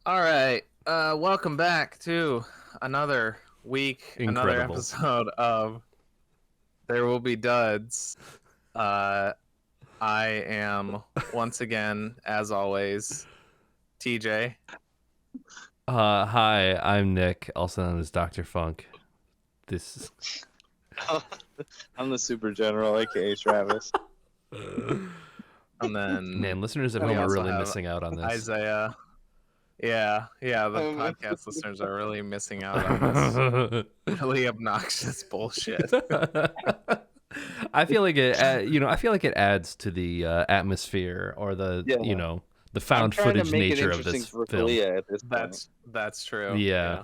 All right. Welcome back to another week, another Incredible. episode of There Will Be Duds. I am once again, as always, TJ. Hi, I'm Nick, also known as Dr. Funk. This is... I'm the super general, aka Travis. And then Man, listeners at we home are also really have missing out on this. Isaiah. Yeah, the podcast listeners are really missing out on this really obnoxious bullshit. I feel like it, I feel like it adds to the atmosphere or the, Yeah. the found footage nature of this for film. Kalia at this point. That's true. Yeah.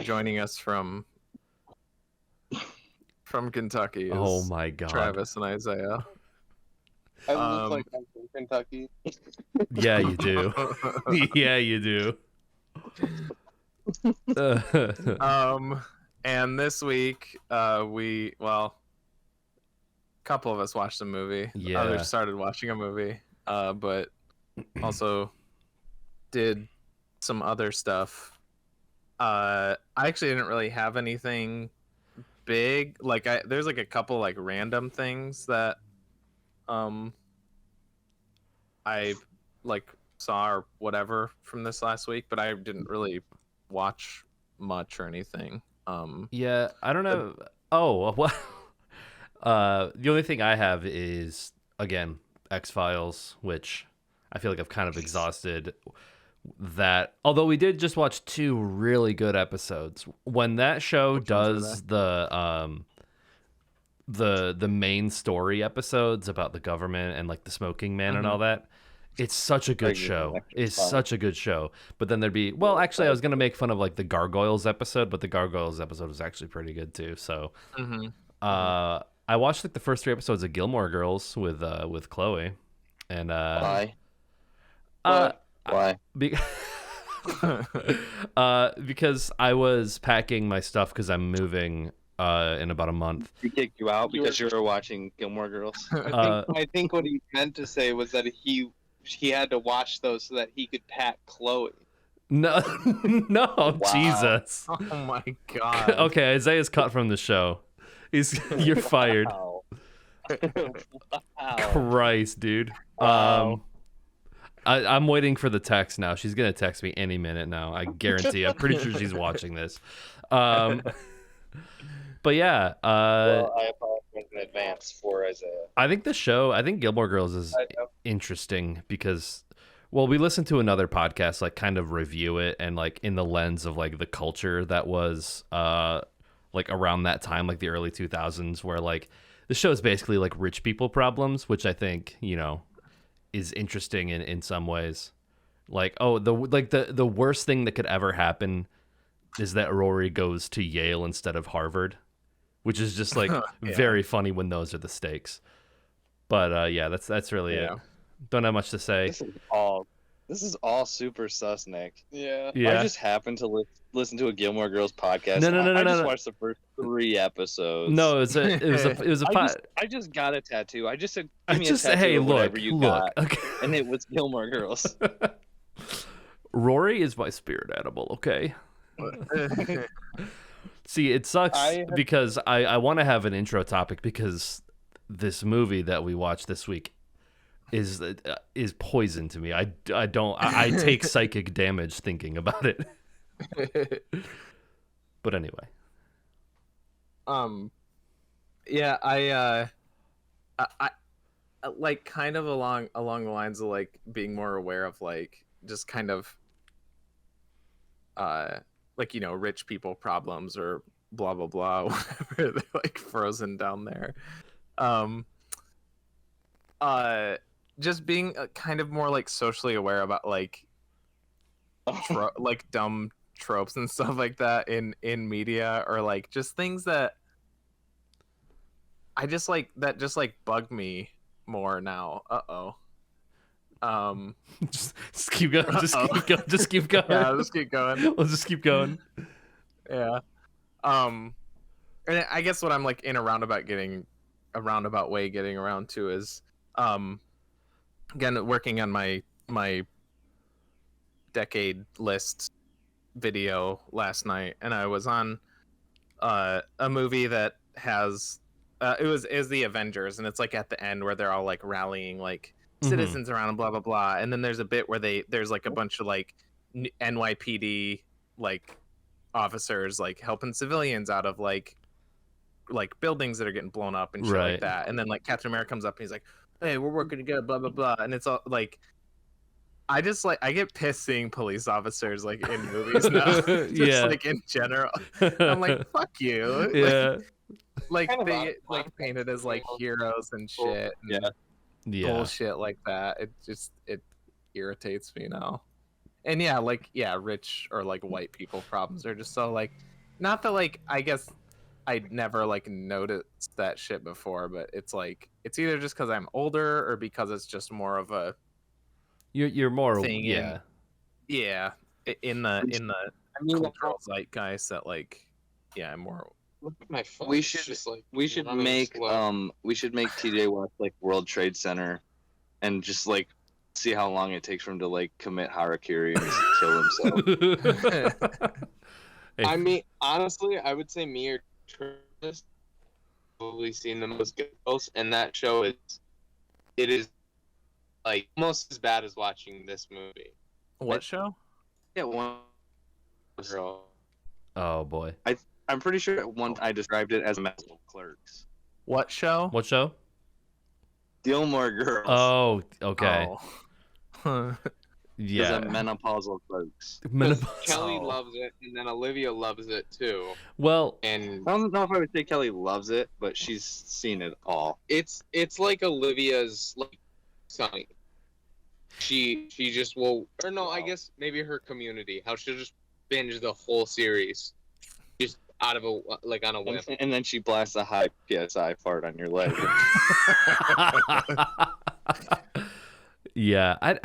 Joining us from Kentucky is Oh my God. Travis and Isaiah. I look like I'm from Kentucky. Yeah, you do. Yeah, you do. And this week, a couple of us watched a movie. Yeah. Others started watching a movie, but also did some other stuff. I actually didn't really have anything big. There's like a couple like random things that I like saw or whatever from this last week, but I didn't really watch much or anything. Yeah, I don't know. Oh, well, the only thing I have is, again, X-Files, which I feel like I've kind of exhausted that. Although we did just watch 2 really good episodes. When that show does the main story episodes about the government and like the smoking man and all that, it's such a good show. It's such a good show. But then there'd be, well, actually I was going to make fun of like the Gargoyles episode, but the Gargoyles episode was actually pretty good too. So I watched like the first 3 episodes of Gilmore Girls with Chloe. And Why? Because I was packing my stuff because I'm moving in about a month. He kicked you out because you were watching Gilmore Girls. I think what he meant to say was that he had to watch those so that he could pat Chloe. No, Wow. Jesus. Oh my God. Okay, Isaiah's cut from the show. You're fired. Wow. Christ, dude. Wow. I'm waiting for the text now. She's gonna text me any minute now. I guarantee. I'm pretty sure she's watching this. But yeah. Well, I apologize in advance for Isaiah. I think Gilmore Girls is interesting because, well, we listened to another podcast, like kind of review it and like in the lens of like the culture that was like around that time, like the early 2000s, where like the show is basically like rich people problems, which I think, is interesting in some ways. Like, the worst thing that could ever happen is that Rory goes to Yale instead of Harvard, which is just like very funny when those are the stakes. But yeah, that's really it. Don't have much to say. This is all super sus, Nick. Yeah. I just happened to listen to a Gilmore Girls podcast. I just watched the first 3 episodes. No, it was a I just got a tattoo. I just said, give me a tattoo hey, of whatever look, got, okay. and it was Gilmore Girls. Rory is my spirit animal, okay? See, it sucks because I want to have an intro topic because this movie that we watched this week is poison to me. I take psychic damage thinking about it. But anyway. Yeah, I like kind of along the lines of like being more aware of like just kind of like rich people problems or blah blah blah whatever they're like frozen down there. Just being kind of more like socially aware about like like dumb tropes and stuff like that in media, or like just things that I just like that just like bug me more now. Just keep going. Just keep going. Yeah, just keep going. We'll just keep going. Yeah. And I guess what I'm like in a roundabout way getting around to is again, working on my decade list video last night, and I was on a movie that has it was the Avengers, and it's like at the end where they're all like rallying like citizens around and blah blah blah, and then there's a bit where there's like a bunch of like NYPD like officers like helping civilians out of like buildings that are getting blown up and shit like that, and then like Captain America comes up and he's like, hey, we're working together, blah blah blah, and it's all like I just like I get pissed seeing police officers like in movies now. Just like in general. I'm like, fuck you. Yeah. Like they get like painted as like heroes and shit. And bullshit like that. It irritates me now. And rich or like white people problems are just so like not that like I guess I'd never like noticed that shit before, but it's like it's either just because I'm older or because it's just more of a You're more thing in the cultural zeitgeist that like I'm more. Look at my phone. We should make TJ watch like World Trade Center, and just like see how long it takes for him to like commit harakiri and kill himself. I mean, honestly, I would say me or Travis probably seen the most Girls, and that show is like almost as bad as watching this movie. What show? Yeah, one girl. Oh boy. I'm pretty sure at one I described it as mental Clerks. What show? What show? Gilmore Girls. Oh, okay. Oh. Yeah. It's a menopausal Clerks. Kelly loves it, and then Olivia loves it too. Well, and I don't know if I would say Kelly loves it, but she's seen it all. It's like Olivia's like Sunny. She just will, or no, I guess maybe her Community. How she'll just binge the whole series, just out of a like on a whim. And then she blasts a high PSI fart on your leg. Yeah, I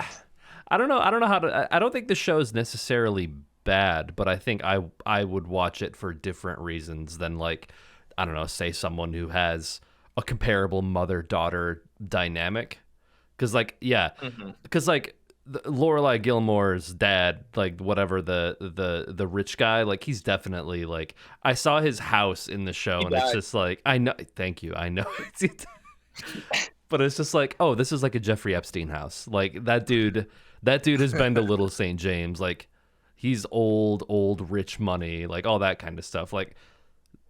don't know. I don't know how to. I don't think the show is necessarily bad, but I think I would watch it for different reasons than like I don't know, say someone who has a comparable mother-daughter dynamic. Because like because like Lorelai Gilmore's dad, like whatever the rich guy, like he's definitely like I saw his house in the show, and it's just like I know. Thank you, I know. But it's just like, oh, this is like a Jeffrey Epstein house. Like that dude has been to Little St. James. Like he's old, rich money, like all that kind of stuff. Like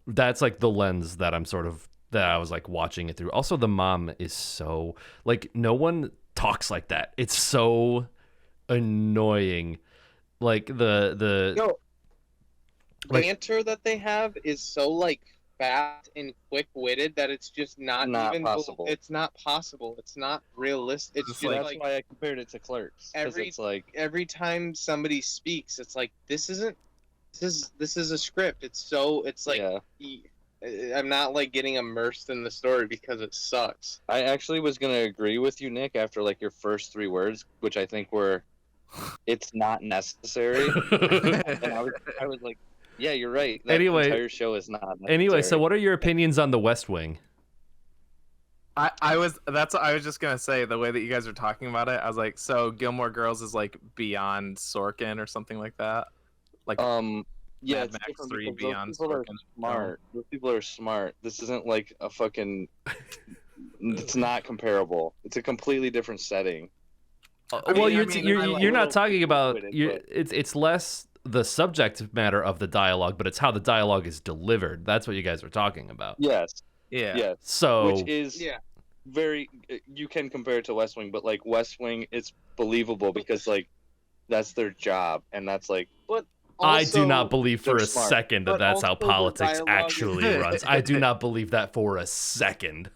that's like the lens that I was like watching it through. Also, the mom is so like no one talks like that. It's so annoying. Like the banter that they have is so like fast and quick-witted that it's just not even possible. It's not possible. It's not realistic. It's just that's like why I compared it to Clerks. Every time somebody speaks, it's like this is a script. It's like I'm not like getting immersed in the story because it sucks. I actually was gonna agree with you, Nick, after like your first 3 words, which I think were, it's not necessary. And I was like, yeah, you're right. That entire show is not necessary. Anyway, so what are your opinions on The West Wing? I was just gonna say the way that you guys are talking about it. I was like, so Gilmore Girls is like beyond Sorkin or something like that. Like yeah, Mad Max 3 beyond Sorkin. Smart. Those people are smart. This isn't like a fucking. It's not comparable. It's a completely different setting. Well, you're not talking about. It's less the subject matter of the dialogue, but it's how the dialogue is delivered. That's what you guys are talking about. Yes. Yeah. Yes. So which is very. You can compare it to West Wing, but like West Wing, it's believable because like that's their job, and that's like. But also, I do not believe for a smart. second that that's how politics actually runs. I do not believe that for a second.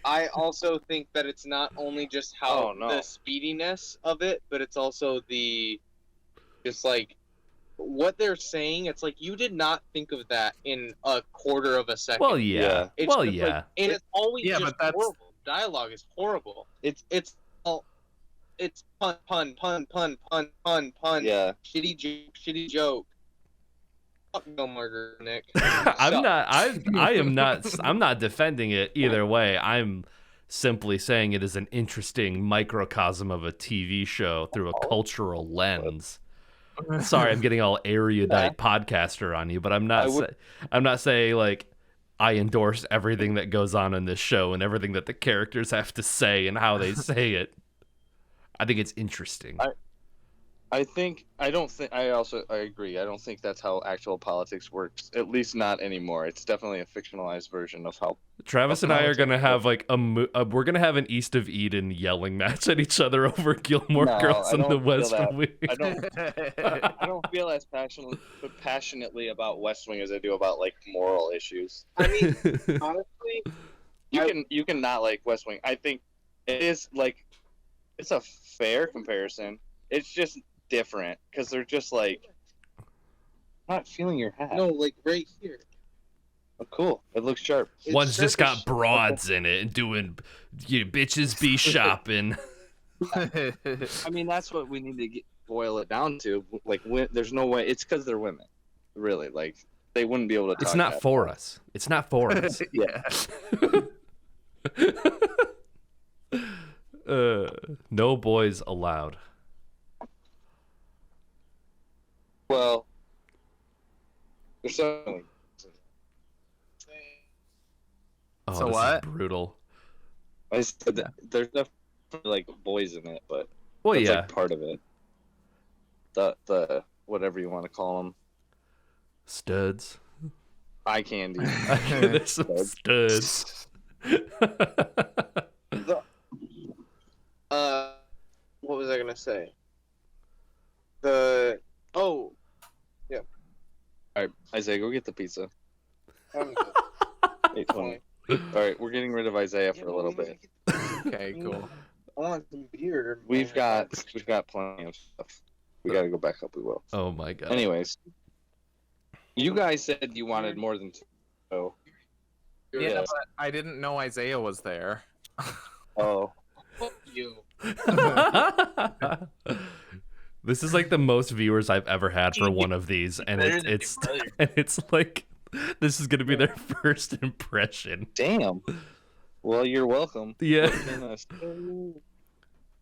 I also think that it's not only just how the speediness of it, but it's also just like what they're saying. It's like you did not think of that in a quarter of a second. Well, yeah. Like, and it's always just but that's... horrible. Dialogue is horrible. It's pun. Yeah. Shitty joke. Fuck Gilmore, Nick. I'm not defending it either way. I'm simply saying it is an interesting microcosm of a TV show through a cultural lens. Sorry, I'm getting all erudite podcaster on you, but I'm not saying like I endorse everything that goes on in this show and everything that the characters have to say and how they say it. I think it's interesting. I agree. I don't think that's how actual politics works. At least not anymore. It's definitely a fictionalized version of how. Travis and I are gonna have like we're gonna have an East of Eden yelling match at each other over Gilmore Girls in the West Wing. I don't feel as passionately about West Wing as I do about like moral issues. I mean, honestly, you can not like West Wing. I think it is like it's a fair comparison. It's just different because they're just like I'm not feeling your hat. No, like right here. Oh, cool. It looks sharp. One's just got broads in it and doing bitches be shopping. I mean, that's what we need to boil it down to. Like, there's no way. It's because they're women. Really, like they wouldn't be able to. It's not for us. It's not for us. Yeah. No boys allowed. Well, there's something. Oh, So this what? is brutal. I said that there's definitely like boys in it, but Well, that's yeah. like part of it. The whatever you want to call them, Studs. eye candy. There's some studs. What was I gonna say? All right, Isaiah, go get the pizza. 8:20. All right, we're getting rid of Isaiah for a little bit. Okay, cool. I want some beer. We've got plenty of stuff. We got to go back up. We will. Oh my god. Anyways, you guys said you wanted more than two. So, Yeah, but I didn't know Isaiah was there. oh, Fuck you. This is like the most viewers I've ever had for one of these, and it's like this is gonna be their first impression. damn. Well, you're welcome. Yeah.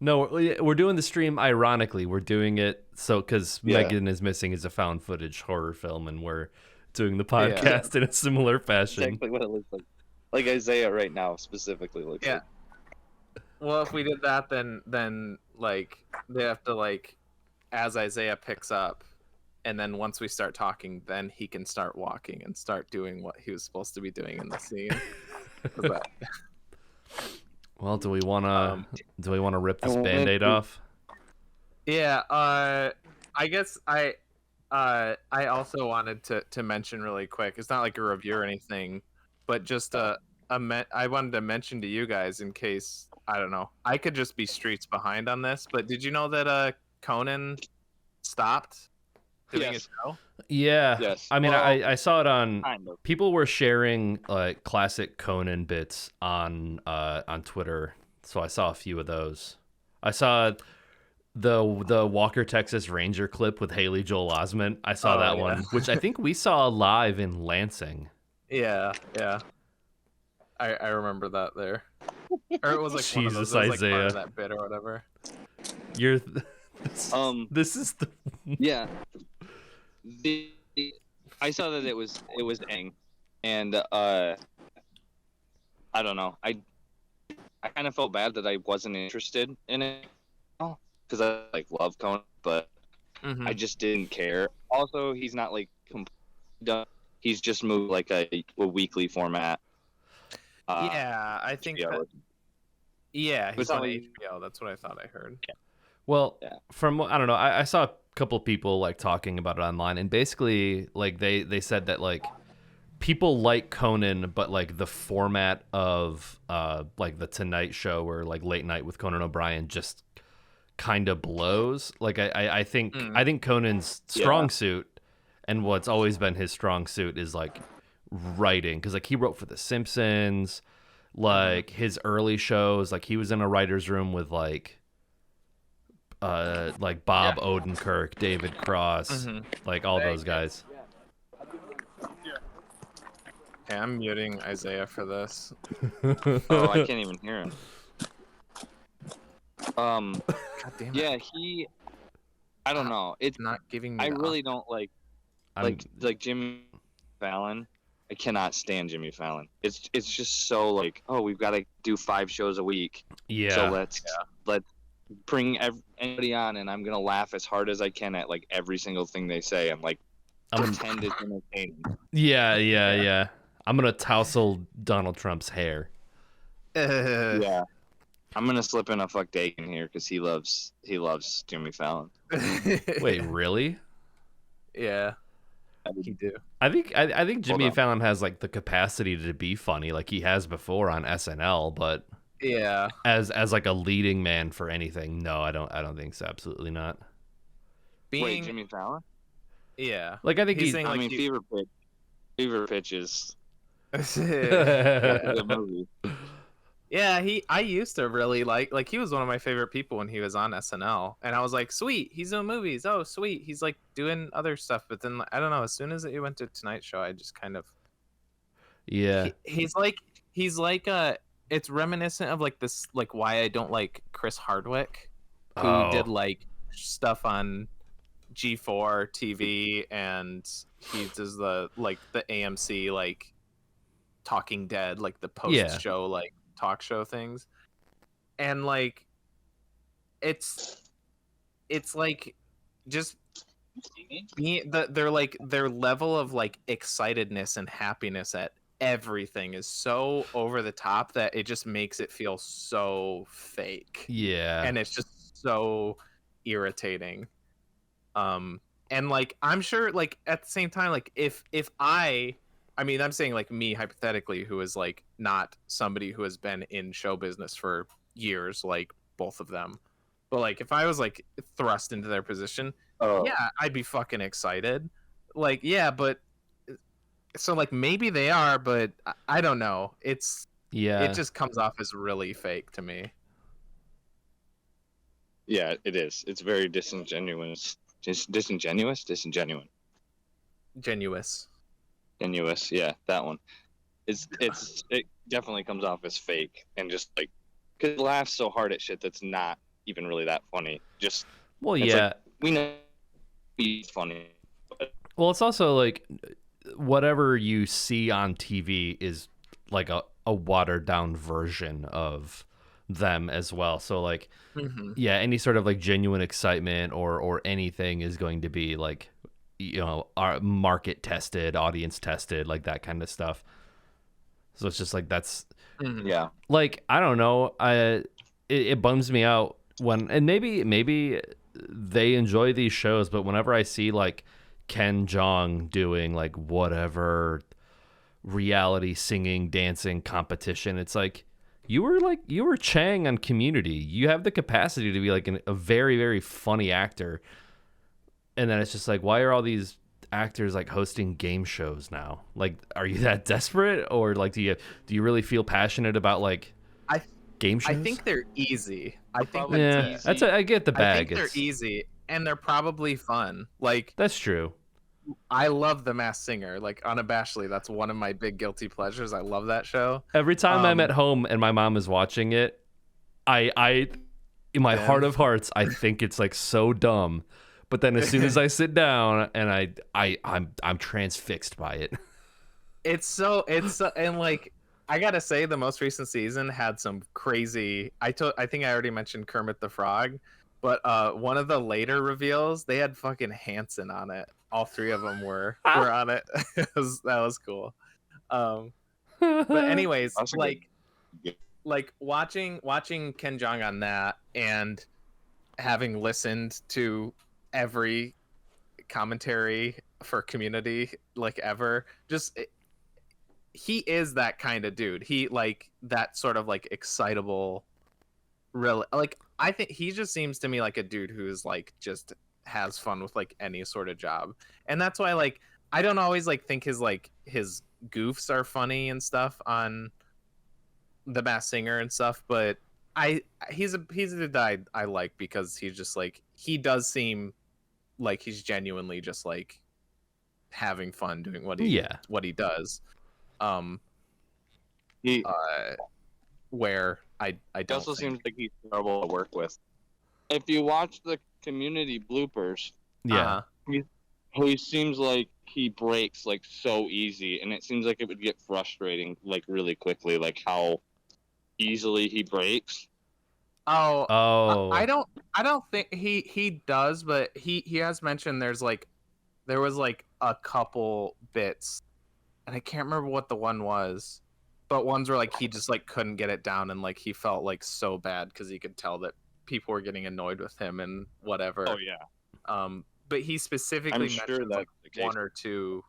No, we're doing the stream ironically. We're doing it so because Megan is Missing is a found footage horror film, and we're doing the podcast in a similar fashion. Exactly what it looks like. Like Isaiah right now specifically looks like. Well, if we did that, then like they have to like as Isaiah picks up, and then once we start talking, then he can start walking and start doing what he was supposed to be doing in the scene. Well, do we wanna rip this Band-Aid off? Yeah. I guess I also wanted to mention really quick. It's not like a review or anything, but just I wanted to mention to you guys in case I don't know. I could just be streets behind on this, but did you know that Conan stopped doing a show? Yeah. Yes. I mean, Well, I saw it on. kind of. People were sharing like classic Conan bits on Twitter, so I saw a few of those. I saw the Walker Texas Ranger clip with Haley Joel Osment. I saw that one, which I think we saw live in Lansing. Yeah. I remember that there. Or it was like one of Jesus, those, it was, like, part Isaiah. of that bit or whatever. This is the Yeah. I saw that it was dang, and I don't know. I kind of felt bad that I wasn't interested in it because I like love Conan, but I just didn't care. Also, he's not like done. He's just moved like a weekly format. Yeah, I think HBO. that. Yeah, he's It's on not like- HBO. That's what I thought I heard. Well, Yeah. from I don't know, I saw a couple people like talking about it online, and basically like they said that like people like Conan, but like the format of like the Tonight Show or like Late Night with Conan O'Brien just kind of blows. Like I think Conan's strong suit and what's always been his strong suit is like writing, because like he wrote for The Simpsons, like his early shows, like he was in a writer's room with like Bob Odenkirk, David Cross, like all those guys. Okay, I'm muting Isaiah for this. Oh, I can't even hear him. God damn it. Yeah, I don't know. It's not giving me. I really don't like Jimmy Fallon. I cannot stand Jimmy Fallon. It's just so like, oh, we've got to do 5 shows a week. Yeah. So let's bring anybody on, and I'm gonna laugh as hard as I can at like every single thing they say, and like pretend it's entertaining. Yeah. I'm gonna tousle Donald Trump's hair. Yeah. I'm gonna slip in a fuck Dakin here because he loves Jimmy Fallon. Wait, really? Yeah, he do. I think Jimmy Fallon has like the capacity to be funny, like he has before on SNL, but yeah, as like a leading man for anything, no, I don't think so. Absolutely not. Wait, Jimmy Fallon? Yeah, like I think he's. I mean, Fever Pitch is a movie. Yeah, I used to really like he was one of my favorite people when he was on SNL, and I was like, sweet, he's doing movies. Oh, sweet, he's like doing other stuff. But then I don't know. As soon as he went to Tonight Show, I just kind of he's like it's reminiscent of like this like why I don't like Chris Hardwick, who did like stuff on G4 TV, and he does the AMC like Talking Dead, like the post show like talk show things, and like it's like just their level of like excitedness and happiness at everything is so over the top that it just makes it feel so fake. Yeah, and it's just so irritating. And like I'm sure like at the same time, like if I mean, I'm saying like me hypothetically, who is like not somebody who has been in show business for years, like both of them. But like if I was like thrust into their position, yeah, I'd be fucking excited. Like, yeah, but so like maybe they are, but I don't know. It just comes off as really fake to me. Yeah, it is. It's very disingenuous. Disingenuous. Genuous, yeah, that one. It definitely comes off as fake and just like, cause it laughs so hard at shit that's not even really that funny. Just like, we know it's funny. Well, it's also like whatever you see on TV is like a watered down version of them as well. So like, any sort of like genuine excitement or anything is going to be like, you know, our market tested, audience tested, like that kind of stuff. So it's just like that's like I don't know, it bums me out when, and maybe they enjoy these shows, but whenever I see like Ken Jeong doing like whatever reality singing dancing competition, it's like you were Chang on Community. You have the capacity to be like a very, very funny actor. And then it's just like, why are all these actors like hosting game shows now? Like, are you that desperate, or like do you really feel passionate about like game shows? I think they're easy. I think easy. I get the bag. I think they're easy and they're probably fun. Like that's true. I love The Masked Singer. Like unabashedly, that's one of my big guilty pleasures. I love that show. Every time I'm at home and my mom is watching it, I in my heart of hearts, I think it's like so dumb. But then as soon as I sit down and I'm transfixed by it. It's and like I gotta say the most recent season had some crazy. I think I already mentioned Kermit the Frog, but one of the later reveals they had fucking Hanson on it. All 3 of them were on it. That was cool. But anyways, like watching Ken Jeong on that and having listened to every commentary for Community like ever, just he is that kind of dude. He like that sort of like excitable, really, like I think he just seems to me like a dude who's like just has fun with like any sort of job. And that's why like I don't always like think his goofs are funny and stuff on The Masked Singer and stuff, but he's a dude that I like because he's just like, he does seem like he's genuinely just like having fun doing what he does. He where I don't. also seems like he's terrible to work with. If you watch the community bloopers, Yeah. he seems like he breaks like so easy, and it seems like it would get frustrating like really quickly, like how easily he breaks. Oh. I don't think he does, but he has mentioned there was like a couple bits, and I can't remember what the one was, but ones where like he just like couldn't get it down, and like he felt like so bad because he could tell that people were getting annoyed with him and whatever. Oh yeah. But he specifically mentioned like one or two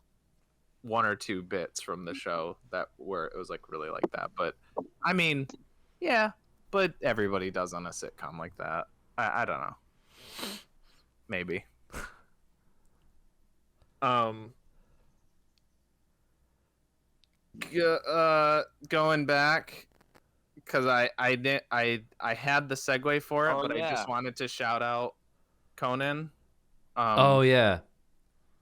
bits from the show that where it was like really like that. But I mean, yeah, but everybody does on a sitcom like that. I don't know. Maybe. Going back, because I had the segue for it, but I just wanted to shout out Conan. Oh yeah.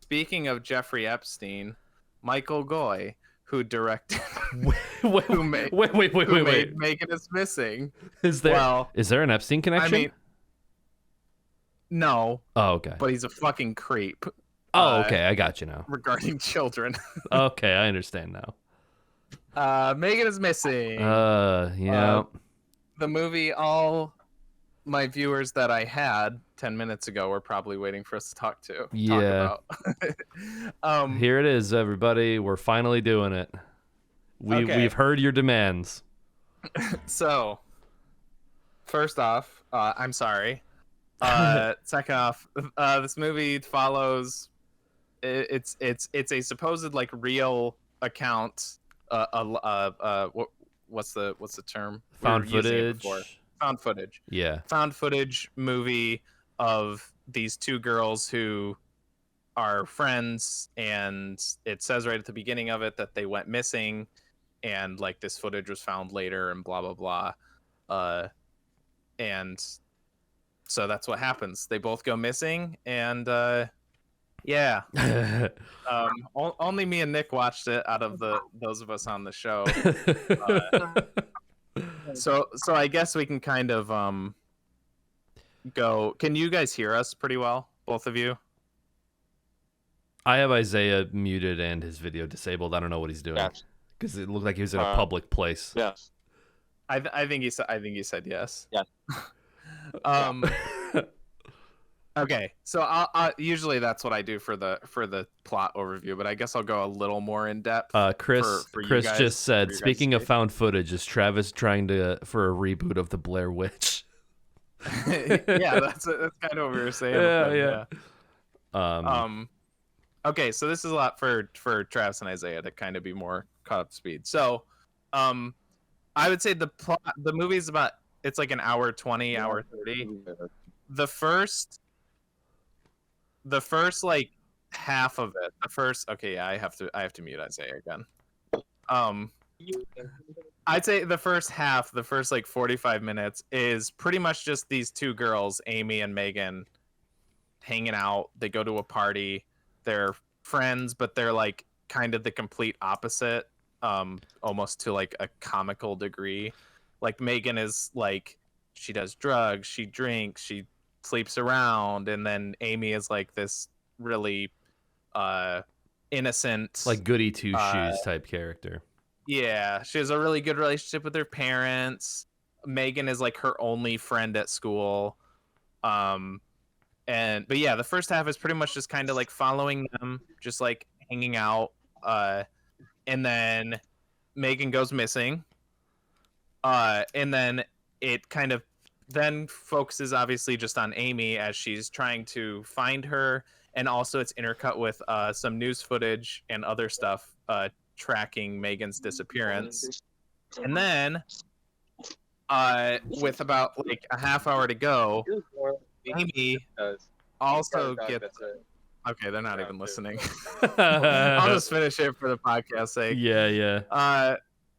Speaking of Jeffrey Epstein, Michael Goi, who directed, wait. Megan is Missing. Is there an Epstein connection? I mean, no. Oh, okay. But he's a fucking creep. Oh, okay. I got you now. Regarding children. Okay, I understand now. Megan is Missing. Yeah. The movie all my viewers that I had 10 minutes ago were probably waiting for us to talk about. Here it is, everybody. We're finally doing it. We've heard your demands. So, first off, I'm sorry. Second off, this movie follows. It's a supposed like real account. What's the term? Found footage. Found footage. Yeah. Found footage movie of these two girls who are friends, and it says right at the beginning of it that they went missing, and like this footage was found later, and blah blah blah. And so that's what happens. They both go missing, and yeah. Only me and Nick watched it out of those of us on the show. So I guess we can kind of go. Can you guys hear us pretty well, both of you? I have Isaiah muted and his video disabled. I don't know what he's doing because it looked like he was in a public place. Yes. I think he said yes. Yes. Okay, so I'll usually that's what I do for the plot overview, but I guess I'll go a little more in depth. Chris just said, speaking of found footage, is Travis trying for a reboot of the Blair Witch? Yeah, that's kind of what we were saying. Yeah. Okay, so this is a lot for Travis and Isaiah to kind of be more caught up to speed. So, I would say the movie's about, it's like an hour 20, hour 30. The first like half of it. I have to mute Isaiah again. I'd say the first half, the first like 45 minutes is pretty much just these two girls, Amy and Megan, hanging out. They go to a party. They're friends, but they're like kind of the complete opposite, almost to like a comical degree. Like Megan is like, she does drugs, she drinks, she sleeps around, and then Amy is like this really innocent, like goody two shoes type character. Yeah, she has a really good relationship with her parents. Megan is like her only friend at school. But yeah, the first half is pretty much just kind of like following them, just like hanging out. And then Megan goes missing. And then it kind of then focuses obviously just on Amy as she's trying to find her, and also it's intercut with some news footage and other stuff tracking Megan's disappearance. And then with about like a half hour to go, Amy also gets... Okay, they're not even listening. I'll just finish it for the podcast's sake. Yeah.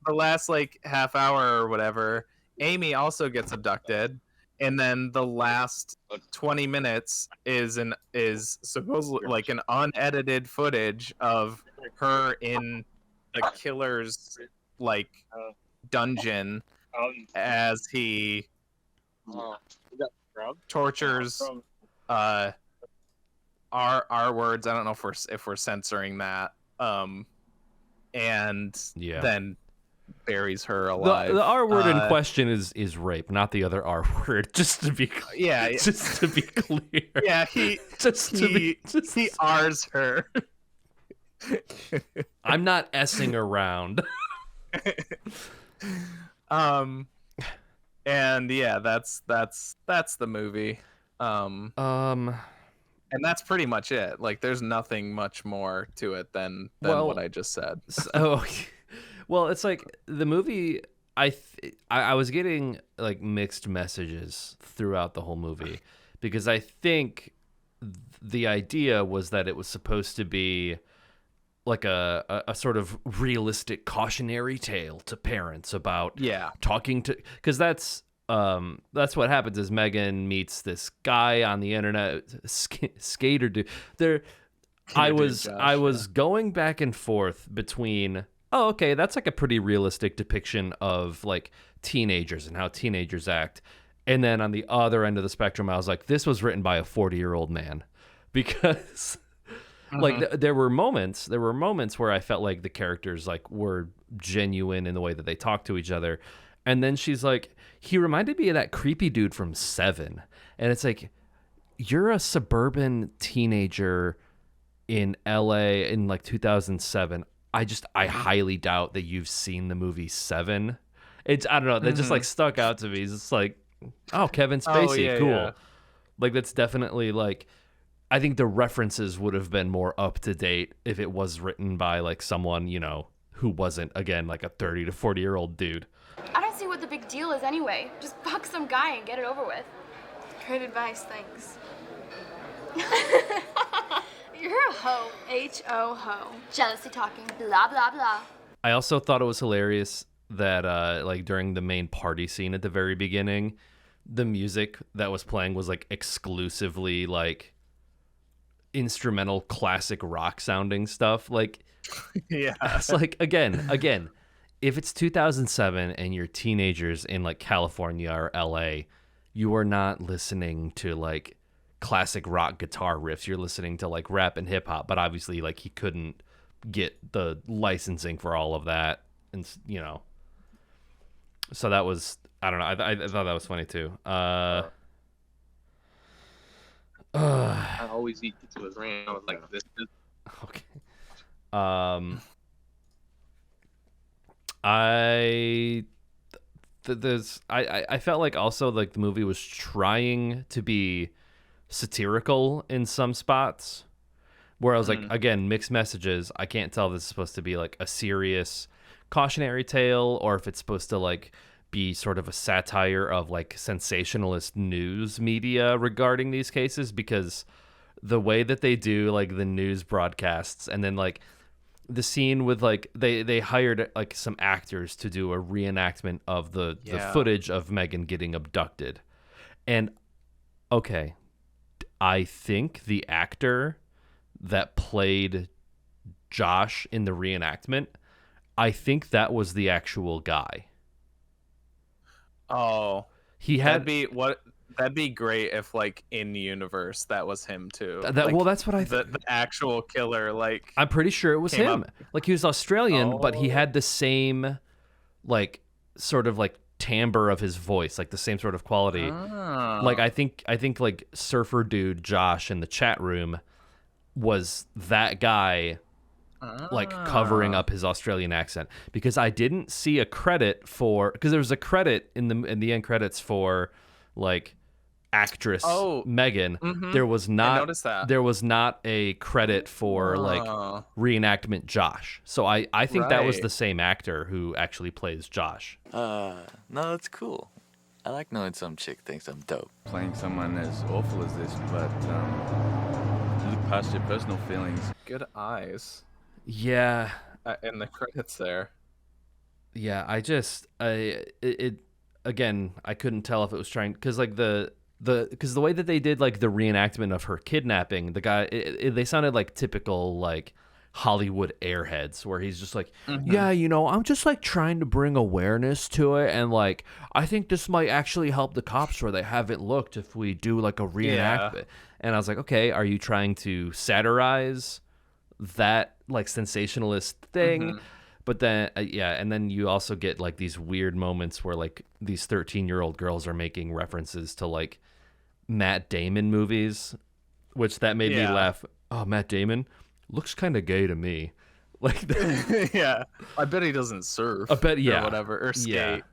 The last like half hour or whatever, Amy also gets abducted, and then the last 20 minutes is supposedly like an unedited footage of her in the killer's like dungeon as he tortures our words. I don't know if we're censoring that. And then buries her alive. The R word in question is rape, not the other R word. Just to be clear. Just to be clear. Yeah, he R's her. I'm not S-ing around. And yeah, that's the movie. And that's pretty much it. Like, there's nothing much more to it than what I just said. Well, it's like the movie. I was getting like mixed messages throughout the whole movie because I think the idea was that it was supposed to be like a sort of realistic cautionary tale to parents about talking to, because that's what happens is Megan meets this guy on the internet, skater dude. I was going back and forth between, oh, okay, that's like a pretty realistic depiction of like teenagers and how teenagers act. And then on the other end of the spectrum, I was like, this was written by a 40-year-old man, because like there were moments where I felt like the characters like were genuine in the way that they talked to each other. And then she's like, he reminded me of that creepy dude from Seven. And it's like, you're a suburban teenager in LA in like 2007. I highly doubt that you've seen the movie Seven. I don't know. That just like stuck out to me. It's just like, oh, Kevin Spacey. Cool. Yeah. Like, that's definitely like, I think the references would have been more up to date if it was written by like someone, you know, who wasn't, again, like a 30 to 40-year-old dude. I don't see what the big deal is anyway. Just fuck some guy and get it over with. Great advice, thanks. You're a hoe. H-O hoe. Jealousy talking, blah, blah, blah. I also thought it was hilarious that like during the main party scene at the very beginning, the music that was playing was like exclusively like instrumental classic rock sounding stuff. Like, yeah, it's like, again, if it's 2007 and you're teenagers in like California or LA, you are not listening to like classic rock guitar riffs. You're listening to like rap and hip hop, but obviously like he couldn't get the licensing for all of that, and you know, so that was, I don't know, I thought that was funny too. I always eat to his ring. I was like, this is okay. I felt like also like the movie was trying to be satirical in some spots, where I was like, again, mixed messages. I can't tell if this is supposed to be like a serious cautionary tale or if it's supposed to like be sort of a satire of like sensationalist news media regarding these cases, because the way that they do like the news broadcasts, and then like the scene with like they hired like some actors to do a reenactment of the footage of Megan getting abducted. And okay, I think the actor that played Josh in the reenactment, I think that was the actual guy. Oh, he had that'd be great if like in universe that was him too. Like, well, that's what I the actual killer, like, I'm pretty sure it was him. Like, he was Australian, but he had the same like sort of like timbre of his voice, like the same sort of quality. Like I think like surfer dude Josh in the chat room was that guy, like covering up his Australian accent, because I didn't see a credit for, because there was a credit in the end credits for like actress Megan. There was not, I noticed that. There was not a credit for like reenactment Josh. So I think that was the same actor who actually plays Josh. No, that's cool. I like knowing some chick thinks I'm dope. Playing someone as awful as this, but look past your personal feelings. Good eyes. Yeah. In the credits there. Yeah, again, I couldn't tell if it was trying, because like because the way that they did like the reenactment of her kidnapping, the guy, they sounded like typical like Hollywood airheads, where he's just like, yeah, you know, I'm just like trying to bring awareness to it, and like I think this might actually help the cops where they haven't looked if we do like a reenactment. And I was like, okay, are you trying to satirize that like sensationalist thing? But then and then you also get like these weird moments where like these 13-year-old girls are making references to like Matt Damon movies, which that made me laugh. Oh, Matt Damon looks kind of gay to me. Like yeah, I bet he doesn't surf. I bet or whatever, or skate.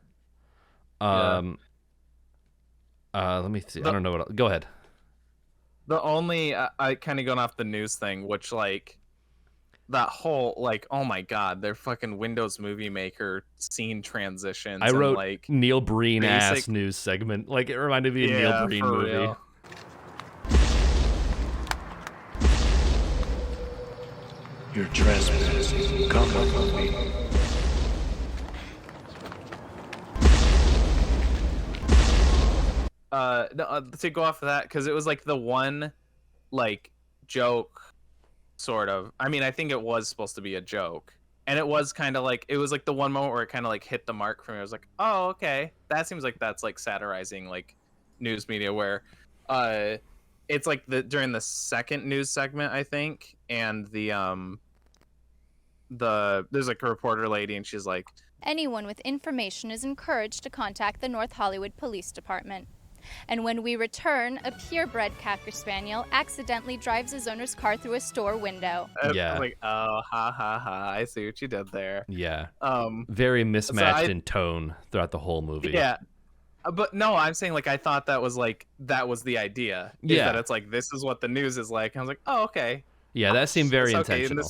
Let me see. I don't know what go ahead. The only I kind of going off the news thing, which like that whole like, oh my god, their fucking Windows Movie Maker scene transitions. I wrote and, like Neil Breen ass news segment. Like it reminded me of Neil Breen movie. Real. You're trespassing. Come with me. To go off of that, because it was like the one like joke sort of. I mean, I think it was supposed to be a joke, and it was kind of like, it was like the one moment where it kind of like hit the mark for me. I was like, oh, okay, that seems like that's like satirizing like news media, where it's like during the second news segment, I think, and there's like a reporter lady, and she's like, anyone with information is encouraged to contact the North Hollywood Police Department. And when we return, a purebred Cocker Spaniel accidentally drives his owner's car through a store window. Yeah. Like, oh, ha ha ha! I see what you did there. Yeah. Very mismatched in tone throughout the whole movie. Yeah. But no, I'm saying like I thought that was the idea. Yeah. That it's like this is what the news is like. And I was like, oh, okay. Yeah, that seemed very okay. intentional.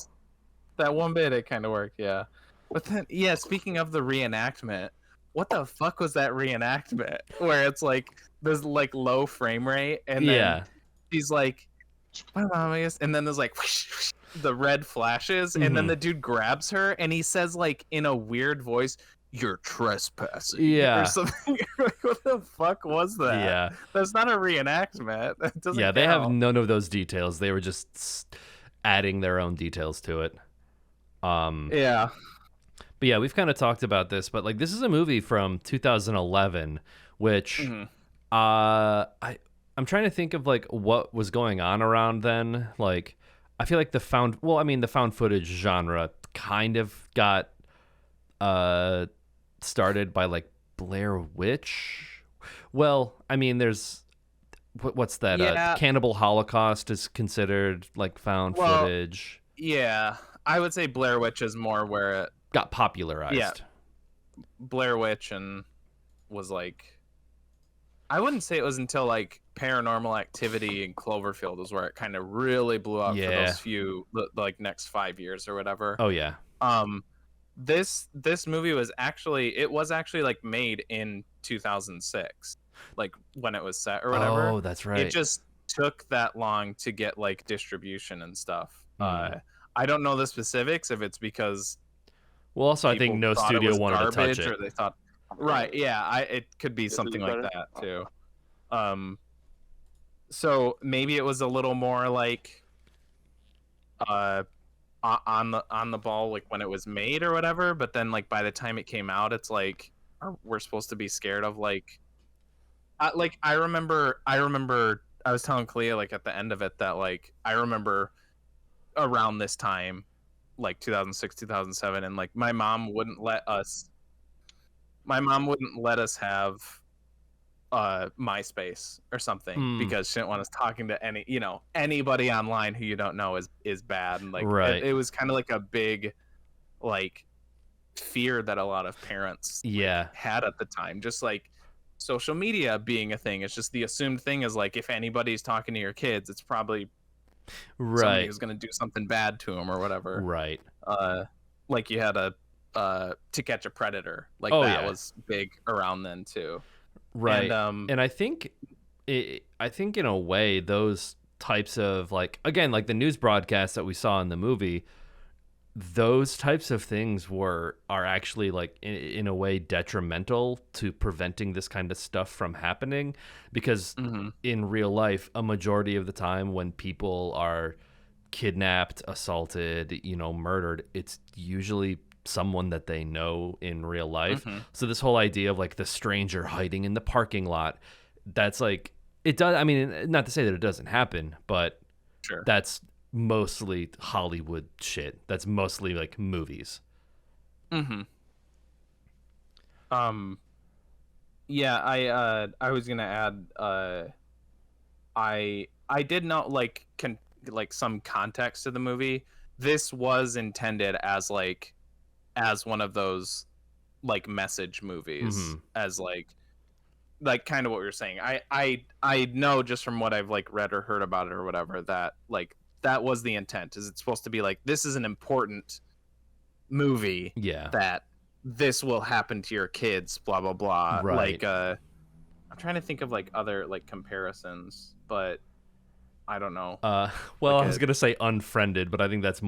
That one bit, it kind of worked. Yeah. But then, yeah. Speaking of the reenactment, what the fuck was that reenactment? Where it's like there's like low frame rate, and then he's like, and then there's like whoosh, whoosh, the red flashes, and then the dude grabs her, and he says like in a weird voice, "You're trespassing." Yeah. Or something. Like, what the fuck was that? Yeah. That's not a reenactment. That doesn't they have count. none of those details. They were just adding their own details to it. Yeah. But yeah, we've kind of talked about this, but like this is a movie from 2011, which I'm trying to think of like what was going on around then. Like I feel like the found footage genre kind of got started by like Blair Witch. Well, I mean, there's what's that? Cannibal Holocaust is considered like found footage. Yeah, I would say Blair Witch is more where it got popularized. Yeah, Blair Witch and was like, I wouldn't say it was until like Paranormal Activity and Cloverfield was where it kind of really blew up for those few like next 5 years or whatever. Oh yeah. This movie was actually like made in 2006, like when it was set or whatever. Oh, that's right. It just took that long to get like distribution and stuff. I don't know the specifics if it's because. Well, also I think no studio wanted to touch it. Or they thought, right? Yeah, it could be something like that too. So maybe it was a little more like on the ball like when it was made or whatever, but then like by the time it came out, it's like we're supposed to be scared of like I remember I was telling Clea like at the end of it that like I remember around this time, like 2006 2007, and like my mom wouldn't let us have MySpace or something because she didn't want us talking to anybody online who you don't know is bad, and like it was kind of like a big like fear that a lot of parents had at the time, just like social media being a thing. It's just the assumed thing is like if anybody's talking to your kids, it's probably somebody who's going to do something bad to them or whatever. Right. Like you had a To Catch a Predator, like that was big around then too. Right. And I think in a way those types of like, again, like the news broadcasts that we saw in the movie, those types of things are actually like in a way detrimental to preventing this kind of stuff from happening, because in real life, a majority of the time when people are kidnapped, assaulted, murdered, it's usually someone that they know in real life. So this whole idea of like the stranger hiding in the parking lot, that's like, it does. I mean, not to say that it doesn't happen, but Sure. that's mostly Hollywood shit. That's mostly like movies. Yeah, I was gonna add, I did not like some context to the movie. This was intended as one of those like message movies, as like kind of what we were saying. I know just from what I've like read or heard about it or whatever, that like that was the intent. Is it's supposed to be like, this is an important movie, that this will happen to your kids, blah blah blah. Right. Like I'm trying to think of like other like comparisons, but I don't know. Well, I was gonna say Unfriended, but I think that's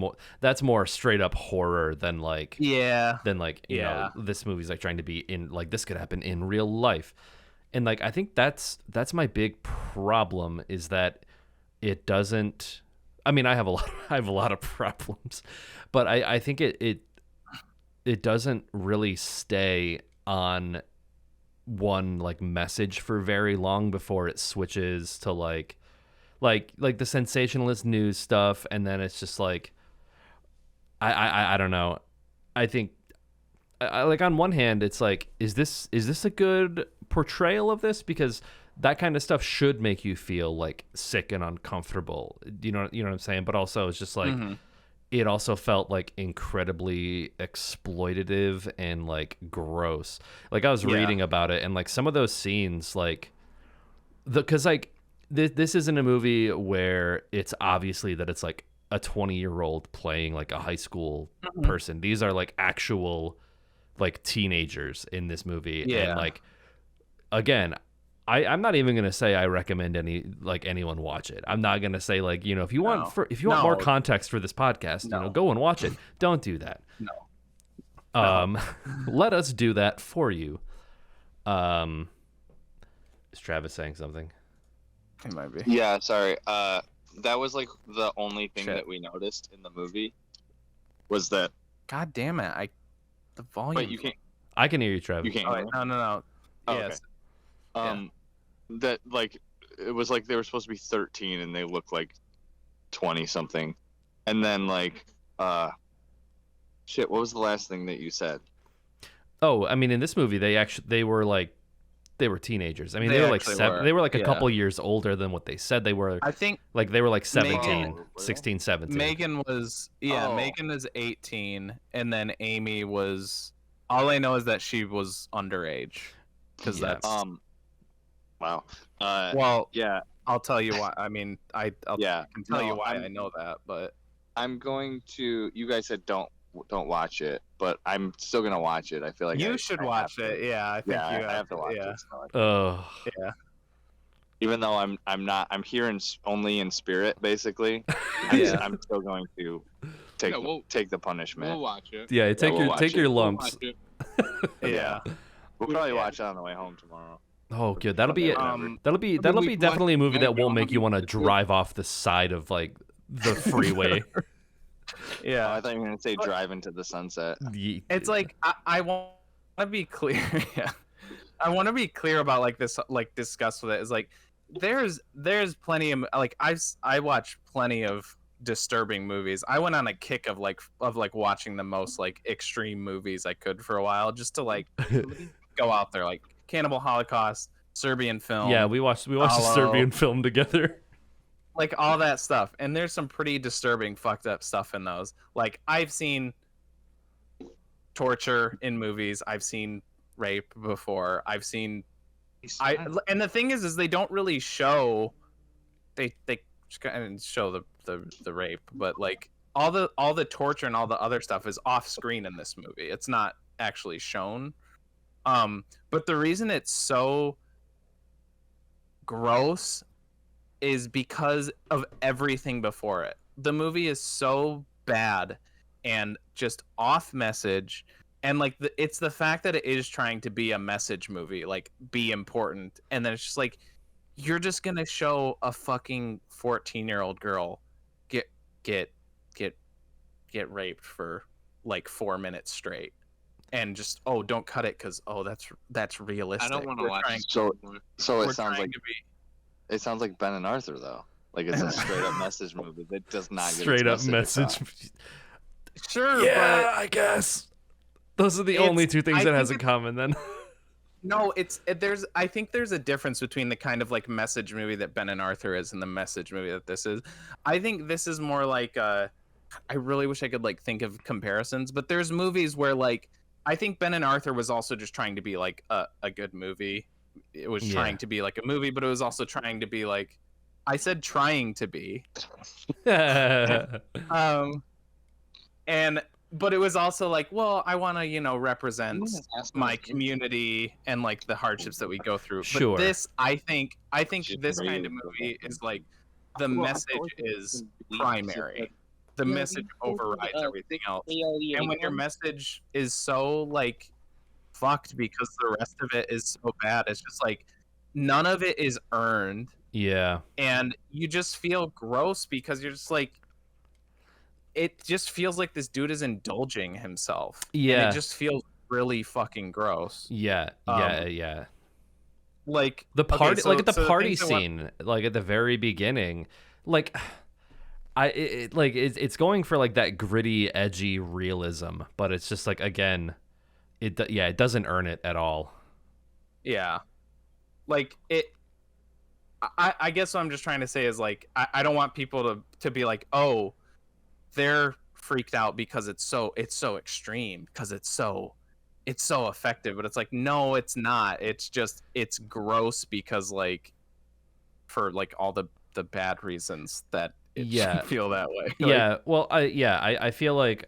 more straight up horror than like you know, this movie's like trying to be in like this could happen in real life. And like I think that's my big problem, is that it doesn't. I mean, I have a lot of problems, but I think it doesn't really stay on one like message for very long before it switches to like the sensationalist news stuff, and then it's just like I don't know. I think like on one hand it's like, is this a good portrayal of this? Because that kind of stuff should make you feel like sick and uncomfortable. You know what I'm saying? But also it's just like it also felt like incredibly exploitative and like gross. Like I was reading about it, and like some of those scenes, like because like this isn't a movie where it's obviously that it's like a 20-year-old playing like a high school person. These are like actual like teenagers in this movie. And like, again, I'm not even gonna say I recommend anyone watch it. I'm not gonna say like, if you want more context for this podcast, go and watch it. Don't do that. Let us do that for you. Is Travis saying something? It might be. Yeah, sorry. That was like the only thing that we noticed in the movie was that. God damn it! The volume. Wait, you can't. I can hear you, Travis. You can't. No. Oh, yes. Okay. That like it was like they were supposed to be 13 and they look like 20 something, and then like shit. What was the last thing that you said? Oh, I mean, in this movie, they were teenagers. I mean, they were like they were like a couple years older than what they said they were. I think like they were like 17, 16, 17. Megan was Megan was 18, and then Amy was. All I know is that she was underage, because that's wow. Well, yeah. I'll tell you why. I mean, I can tell you why I know that, but I'm going to. You guys said don't watch it, but I'm still gonna watch it. I feel like you should watch it. Yeah, I think you have to watch it. Oh, yeah. Even though I'm here only in spirit, basically. I'm still going to take the punishment. We'll watch it. Yeah, take your lumps. Yeah. We'll probably watch it on the way home tomorrow. Oh, good. That'll be definitely a movie that won't make you want to drive off the side of like the freeway. Yeah. I thought you were gonna say drive into the sunset. It's like I want to be clear. Yeah. I want to be clear about like this, like discuss with it. Is like there's plenty of like I watch plenty of disturbing movies. I went on a kick of watching the most like extreme movies I could for a while, just to like go out there, like Cannibal Holocaust, Serbian film. Yeah, we watched a Serbian film together. Like all that stuff, and there's some pretty disturbing, fucked up stuff in those. Like I've seen torture in movies. I've seen rape before. I've seen. And the thing is they don't really show. They kind of show the rape, but like all the torture and all the other stuff is off screen in this movie. It's not actually shown. But the reason it's so gross is because of everything before it. The movie is so bad and just off message, and like it's the fact that it is trying to be a message movie, like be important, and then it's just like you're just gonna show a fucking 14-year-old girl get get raped for like 4 minutes straight, and just don't cut it because that's realistic. I don't want to watch. So it sounds like Ben and Arthur though. Like it's a straight up message movie that does not get straight up message. Sure, yeah, but I guess those are the only two things that has in common. Then no, I think there's a difference between the kind of like message movie that Ben and Arthur is and the message movie that this is. I think this is more like I really wish I could like think of comparisons, but there's movies where like I think Ben and Arthur was also just trying to be like a good movie. It was trying to be like a movie, but it was also trying to be like, I said trying to be. But it was also like, well, I want to, represent my community and like the hardships that we go through. Sure. But this, I think this kind of movie is like the message is primary. The message overrides everything else. And when your message is so like fucked because the rest of it is so bad, it's just like none of it is earned. Yeah. And you just feel gross because you're just like, it just feels like this dude is indulging himself. Yeah. And it just feels really fucking gross. Yeah. Yeah. Like the party, okay, like at the party scene, like at the very beginning, like it's going for like that gritty, edgy realism, but it's just like, again, it doesn't earn it at all. Yeah. Like I guess what I'm just trying to say is like, I don't want people to be like, oh, they're freaked out because it's so extreme, because it's so effective. But it's like, no, it's not. It's just, it's gross because like, for like all the bad reasons that it should feel that way. Yeah. Well, I feel like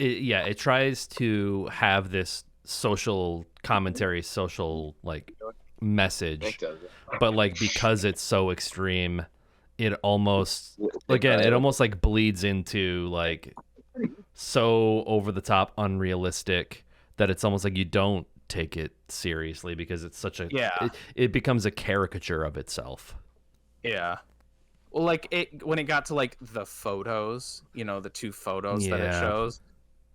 it tries to have this social commentary, social like message, but like because it's so extreme, it almost like bleeds into like so over the top unrealistic that it's almost like you don't take it seriously because it's such a it becomes a caricature of itself. Yeah. Well, like when it got to like the photos, the two photos that it shows,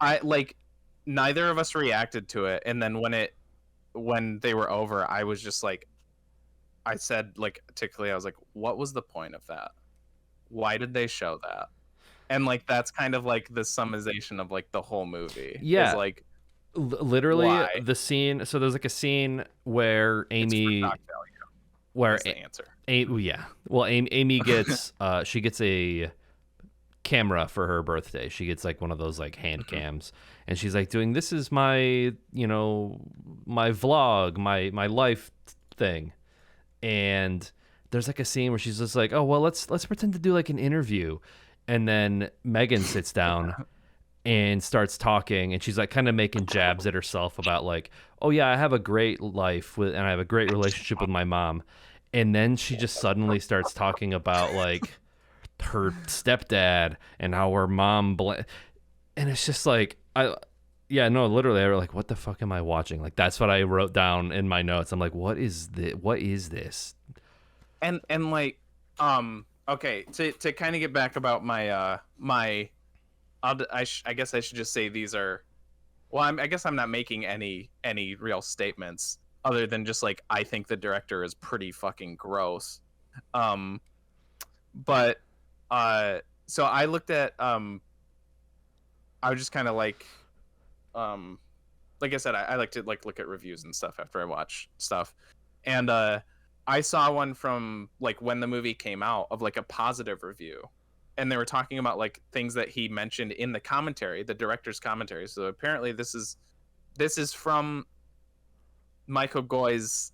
I like neither of us reacted to it, and then when they were over, I was just like, I said like to Khalil, I was like, what was the point of that? Why did they show that? And like that's kind of like the summation of like the whole movie. Yeah. Is like literally why? The scene. So there's like a scene where Amy, where the answer. Well, Amy gets she gets a camera for her birthday. She gets like one of those like hand cams, and she's like doing, this is my my vlog, my life thing. And there's like a scene where she's just like, oh well, let's pretend to do like an interview, and then Megan sits down and starts talking, and she's like kind of making jabs at herself about like, oh yeah, I have a great life and I have a great relationship with my mom. And then she just suddenly starts talking about like her stepdad and how her mom and it's just like, literally I was like, what the fuck am I watching? Like that's what I wrote down in my notes. I'm like, what is this? And like okay, to kind of get back about my I guess I should just say these are, well, I guess I'm not making any real statements other than just like, I think the director is pretty fucking gross. But so I looked at I was just kind of like I said, I like to like look at reviews and stuff after I watch stuff, and I saw one from like when the movie came out of like a positive review, and they were talking about like things that he mentioned in the commentary, the director's commentary. So apparently this is from Michael Goi's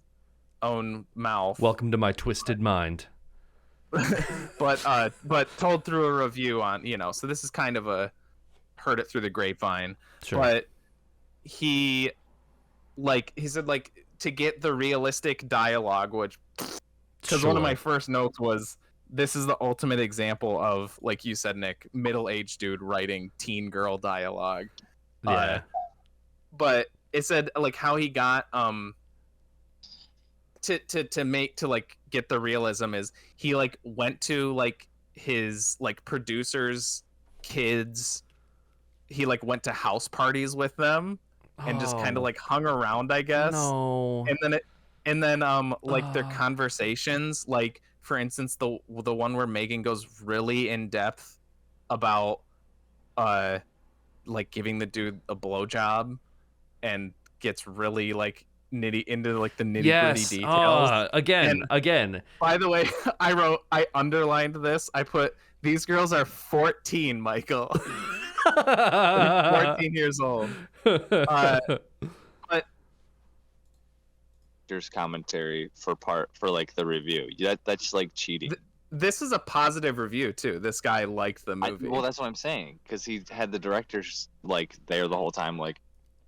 own mouth. Welcome to my twisted mind. but told through a review on, so this is kind of a heard it through the grapevine. Sure. But he said like, to get the realistic dialogue, which because one of my first notes was, this is the ultimate example of, like you said, Nick, middle-aged dude writing teen girl dialogue. Yeah. But it said like how he got to like get the realism is he like went to like his like producers' kids. He like went to house parties with them and just kind of like hung around, I guess. No. And then like their conversations, like for instance the one where Megan goes really in depth about like giving the dude a blowjob and gets really like into like the nitty-gritty details. Again. By the way, I underlined this. I put, these girls are 14, Michael. 14 years old. But there's commentary for like the review. That's like cheating. This is a positive review too. This guy liked the movie. Well, that's what I'm saying, because he had the directors like there the whole time, like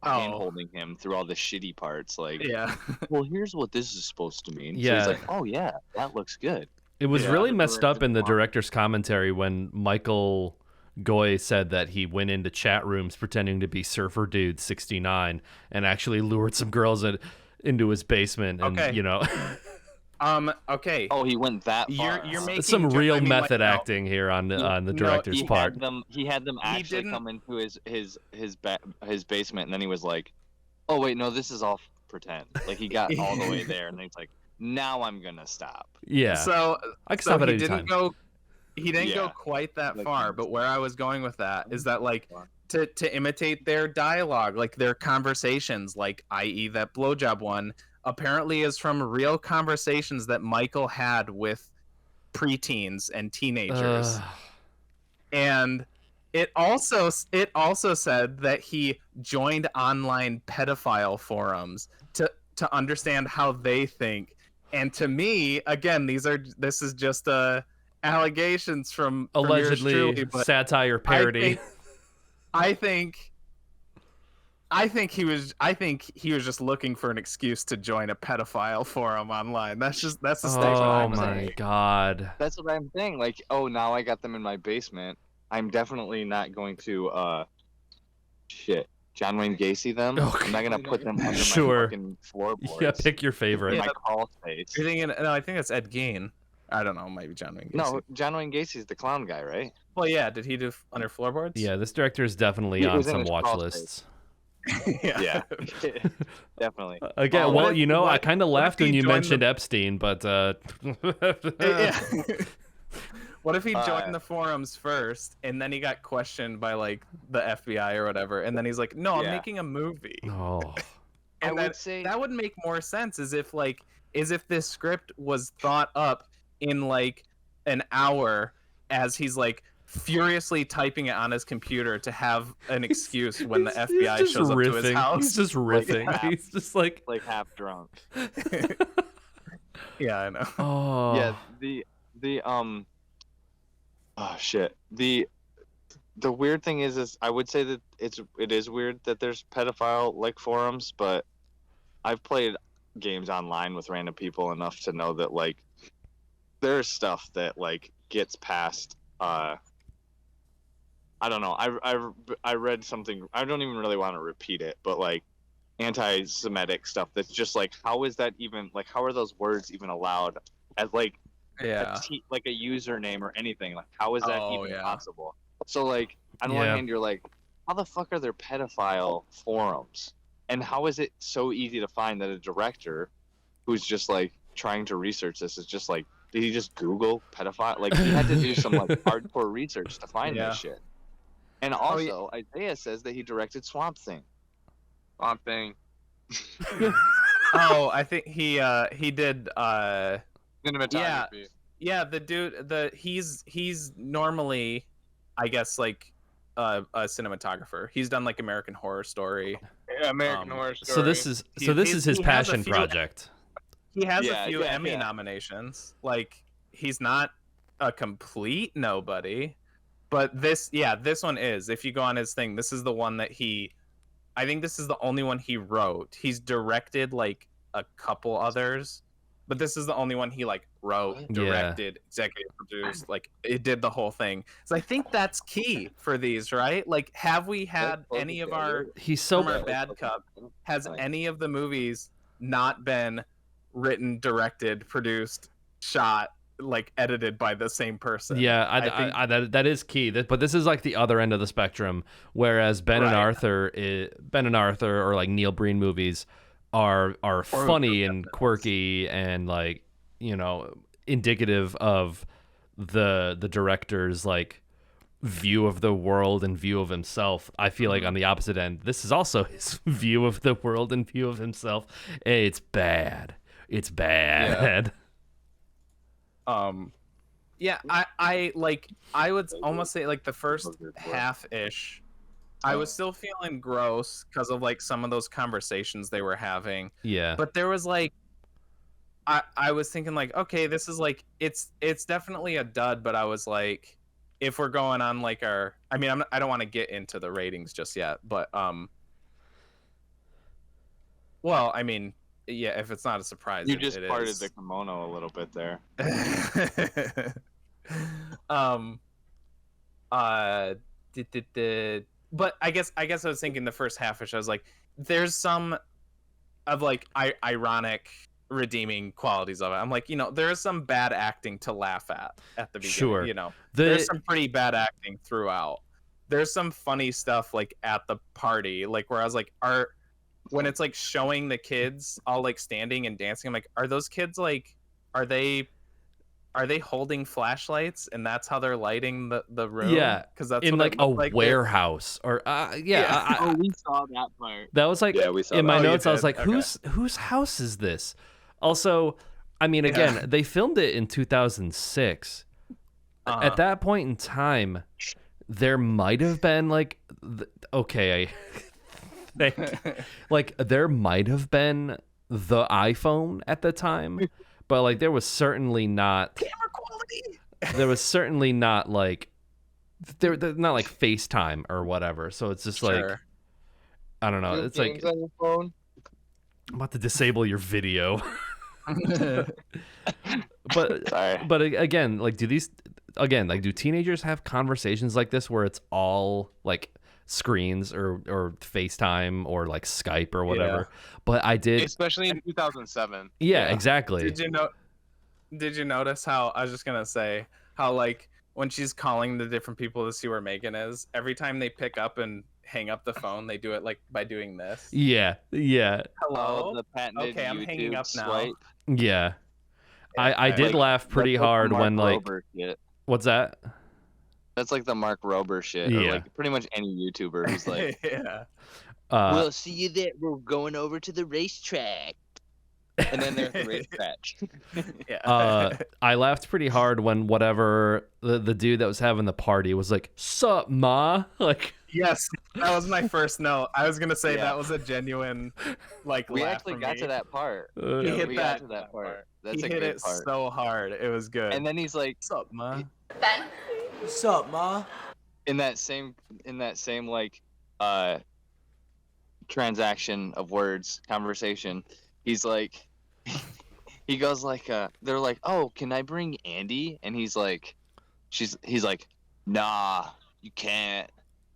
hand holding him through all the shitty parts. Like, yeah. Well, here's what this is supposed to mean. Yeah. So he's like, oh yeah, that looks good. It was really messed up in the director's commentary when Michael Goi said that he went into chat rooms pretending to be Surfer Dude 69 and actually lured some girls into his basement, and you know. Okay. Oh, he went that far. You're making some real method acting here on the director's part. He had them actually come into his basement, and then he was like, "Oh wait, no, this is all pretend." Like he got all the way there, and then he's like, "Now I'm gonna stop." Yeah. So I can stop at he any didn't time. He didn't go quite that far, but where I was going with that is that like to imitate their dialogue, like their conversations, like i.e. that blowjob one, apparently is from real conversations that Michael had with preteens and teenagers. And it also said that he joined online pedophile forums to understand how they think. And to me, again, this is just allegations from allegedly truly, satire parody. I think he was just looking for an excuse to join a pedophile forum online. That's the statement. Oh my god. That's what I'm saying. Like, oh, now I got them in my basement. I'm definitely not going to John Wayne Gacy them. Okay. I'm not gonna put them under my fucking floorboards. Yeah, pick your favorite. In my crawl space. You're thinking, no, I think that's Ed Gein. I don't know, maybe John Wayne Gacy. No, John Wayne Gacy's the clown guy, right? Well, yeah. Did he do Under Floorboards? Yeah, this director is definitely on some watch lists. Yeah, definitely. Again, well, you know, I kind of laughed when you mentioned Epstein, but what if he joined the forums first and then he got questioned by like the FBI or whatever, and then he's like, "No, I'm making a movie." Oh, and I would say that would make more sense, as if this script was thought up in like an hour, as he's like furiously typing it on his computer to have an excuse when the FBI shows up to his house. He's just riffing. Like he's just like half drunk. Yeah, I know. Oh. Yeah, oh shit. The weird thing is I would say that it is weird that there's pedophile like forums, but I've played games online with random people enough to know that like there's stuff that like gets past I don't know. I read something. I don't even really want to repeat it, but like anti-Semitic stuff. That's just like, how is that even like? How are those words even allowed as like like a username or anything? Like, how is that even possible? So like, on one hand, you're like, how the fuck are there pedophile forums? And how is it so easy to find that a director who's just like trying to research this is just like, did he just Google pedophile? Like, he had to do some like hardcore research to find this shit. And also, Isaiah says that he directed Swamp Thing. Swamp Thing. I think he did cinematography. Yeah, the dude, he's normally, I guess, like a cinematographer. He's done like American Horror Story. Yeah, American Horror Story. So this is his passion project. He has a few Emmy nominations. Like, he's not a complete nobody, but this one is. If you go on his thing, this is the one that I think this is the only one he wrote. He's directed like a couple others, but this is the only one he like wrote, directed, executive produced, like it did the whole thing. So I think that's key for these, right? Like, have we had any of our our Bad Cup, has any of the movies not been written, directed, produced, shot, like edited by the same person. Yeah, I think that is key. But this is like the other end of the spectrum, whereas Ben and Arthur or like Neil Breen movies are funny and quirky and like, you know, indicative of the director's like view of the world and view of himself. I feel like on the opposite end, this is also his view of the world and view of himself. It's bad. It's bad. Yeah, I like, I would almost say like the first half-ish, I was still feeling gross because of like some of those conversations they were having. Yeah. But there was like, I was thinking like, okay, this is like, it's definitely a dud, but I was like, if we're going on like our, I mean, I don't want to get into the ratings just yet, but well, I mean, yeah, if it's not a surprise, You just parted is. the kimono a little bit there. But I guess I was thinking the first half-ish, I was like, there's some of like ironic redeeming qualities of it. I'm like, you know, there is some bad acting to laugh at the beginning. Sure. You know, there's some pretty bad acting throughout. There's some funny stuff like at the party, like where I was like, when it's like showing the kids all like standing and dancing, I'm like, are those kids like, are they holding flashlights and that's how they're lighting the room? Yeah, because that's in like a warehouse or Oh, we saw that part. That was like, we saw in that. my Oh, notes, you I was did? like, Okay. whose house is this? Also, I mean, again, they filmed it in 2006. At that point in time, there might have been like, like there might have been the iPhone at the time, but like there was certainly not camera quality. There was certainly not like they're not like FaceTime or whatever. So it's just like, I don't know. It's like, on your phone? I'm about to disable your video. But again, like, do teenagers have conversations like this where it's all like screens or FaceTime or like Skype or whatever? But I did, Especially in 2007. yeah, exactly. Did you notice how, I was just gonna say how like when she's calling the different people to see where Megan is, every time they pick up and hang up the phone, they do it like by doing this. Yeah. Hello. The patented Okay, I'm YouTube hanging up now. swipe. Yeah. I did laugh pretty hard when like, what's that? That's like the Mark Rober shit. Yeah. Or like pretty much any YouTuber who's like, yeah. we'll see you there. We're going over to the racetrack. And then there's the racetrack. Yeah. I laughed pretty hard when whatever the dude that was having the party was like, "Sup, ma?" Like, yes, that was my first note. I was gonna say that was a genuine like. We laugh actually for got me. to that part. He hit we that, got to that part. That's he a hit good it part. so hard. It was good. And then he's like, "Sup, ma?" Ben? What's up, ma? in that same like transaction of words, conversation, he's like, he goes like, they're like, oh, can I bring Andy? And he's like, he's like, nah, you can't.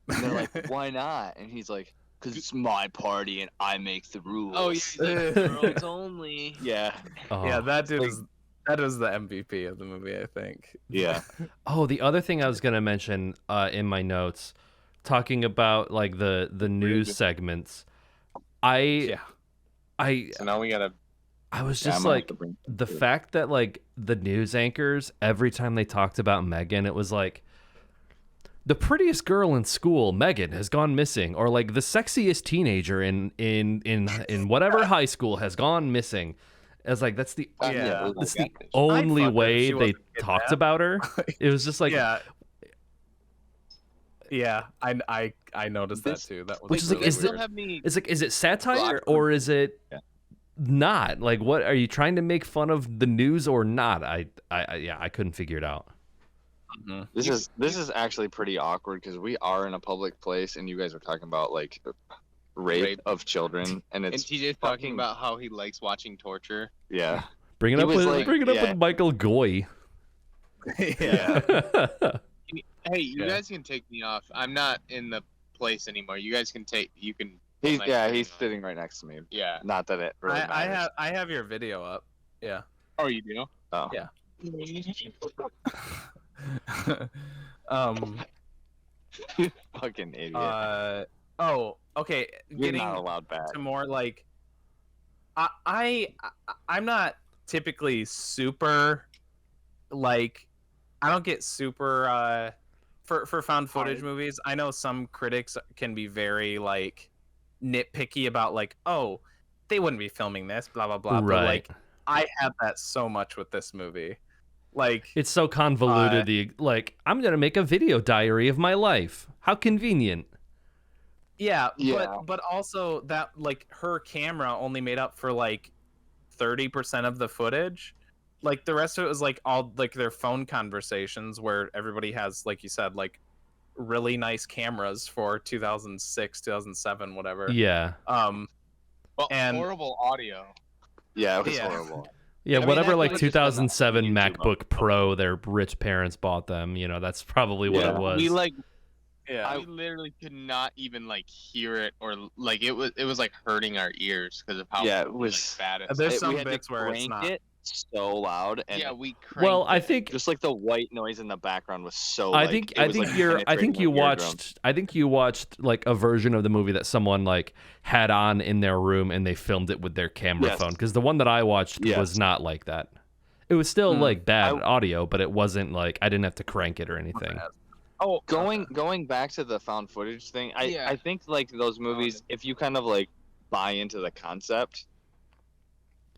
And they're like, why not? And he's like, because it's my party and I make the rules. Oh, yeah, he's like, girls only. Yeah. Yeah, that dude is the MVP of the movie, I think. Yeah. Oh, the other thing I was gonna mention in my notes, talking about like the news segments. So now we gotta. I was just like, the fact that like the news anchors, every time they talked about Megan, it was like, the prettiest girl in school, Megan, has gone missing, or like the sexiest teenager in whatever high school has gone missing. It's like that's the only way they talked about her. It was just like, I noticed that too. That was which is like, is it satire or is it not? Like, what are you trying to make fun of the news or not? I couldn't figure it out. Mm-hmm. This is actually pretty awkward because we are in a public place and you guys are talking about like rape of children and it's and TJ's talking about how he likes watching torture. Yeah. Bring it up with Michael Goi. Yeah. Hey, you guys can take me off. I'm not in the place anymore. You guys can take. You can He's sitting right next to me. Yeah. Not that it really matters. I have your video up. Yeah. Oh, you do? Oh. Yeah. Fucking idiot. Okay. You're not allowed back. To more like, I'm not typically super like, I don't get super for found footage movies. I know some critics can be very like nitpicky about like, oh, they wouldn't be filming this, blah blah blah. Right. But like, I have that so much with this movie. Like, it's so convoluted. Like, I'm gonna make a video diary of my life. How convenient. Yeah. But also that like her camera only made up for like 30% of the footage. Like the rest of it was like all like their phone conversations where everybody has, like you said, like really nice cameras for 2006, 2007, whatever. Yeah. But and horrible audio. Yeah, it was horrible. Yeah, I mean, whatever, that like could've just been 2007 YouTube MacBook Pro, their rich parents bought them. You know, that's probably what it was. We like, Yeah. we literally could not even like hear it, or like it was like hurting our ears because of how it was bad it There's was. some we had bits to where it's crank not. it so loud, and Yeah, we cranked Well, I it. think just like the white noise in the background was so. I like, think it was, like, penetrating you my watched like a version of the movie that someone like had on in their room and they filmed it with their camera Yes. phone, because the one that I watched was not like that. It was still like bad audio, but it wasn't like I didn't have to crank it or anything. Oh, going back to the found footage thing, I think like those movies, if you kind of like buy into the concept,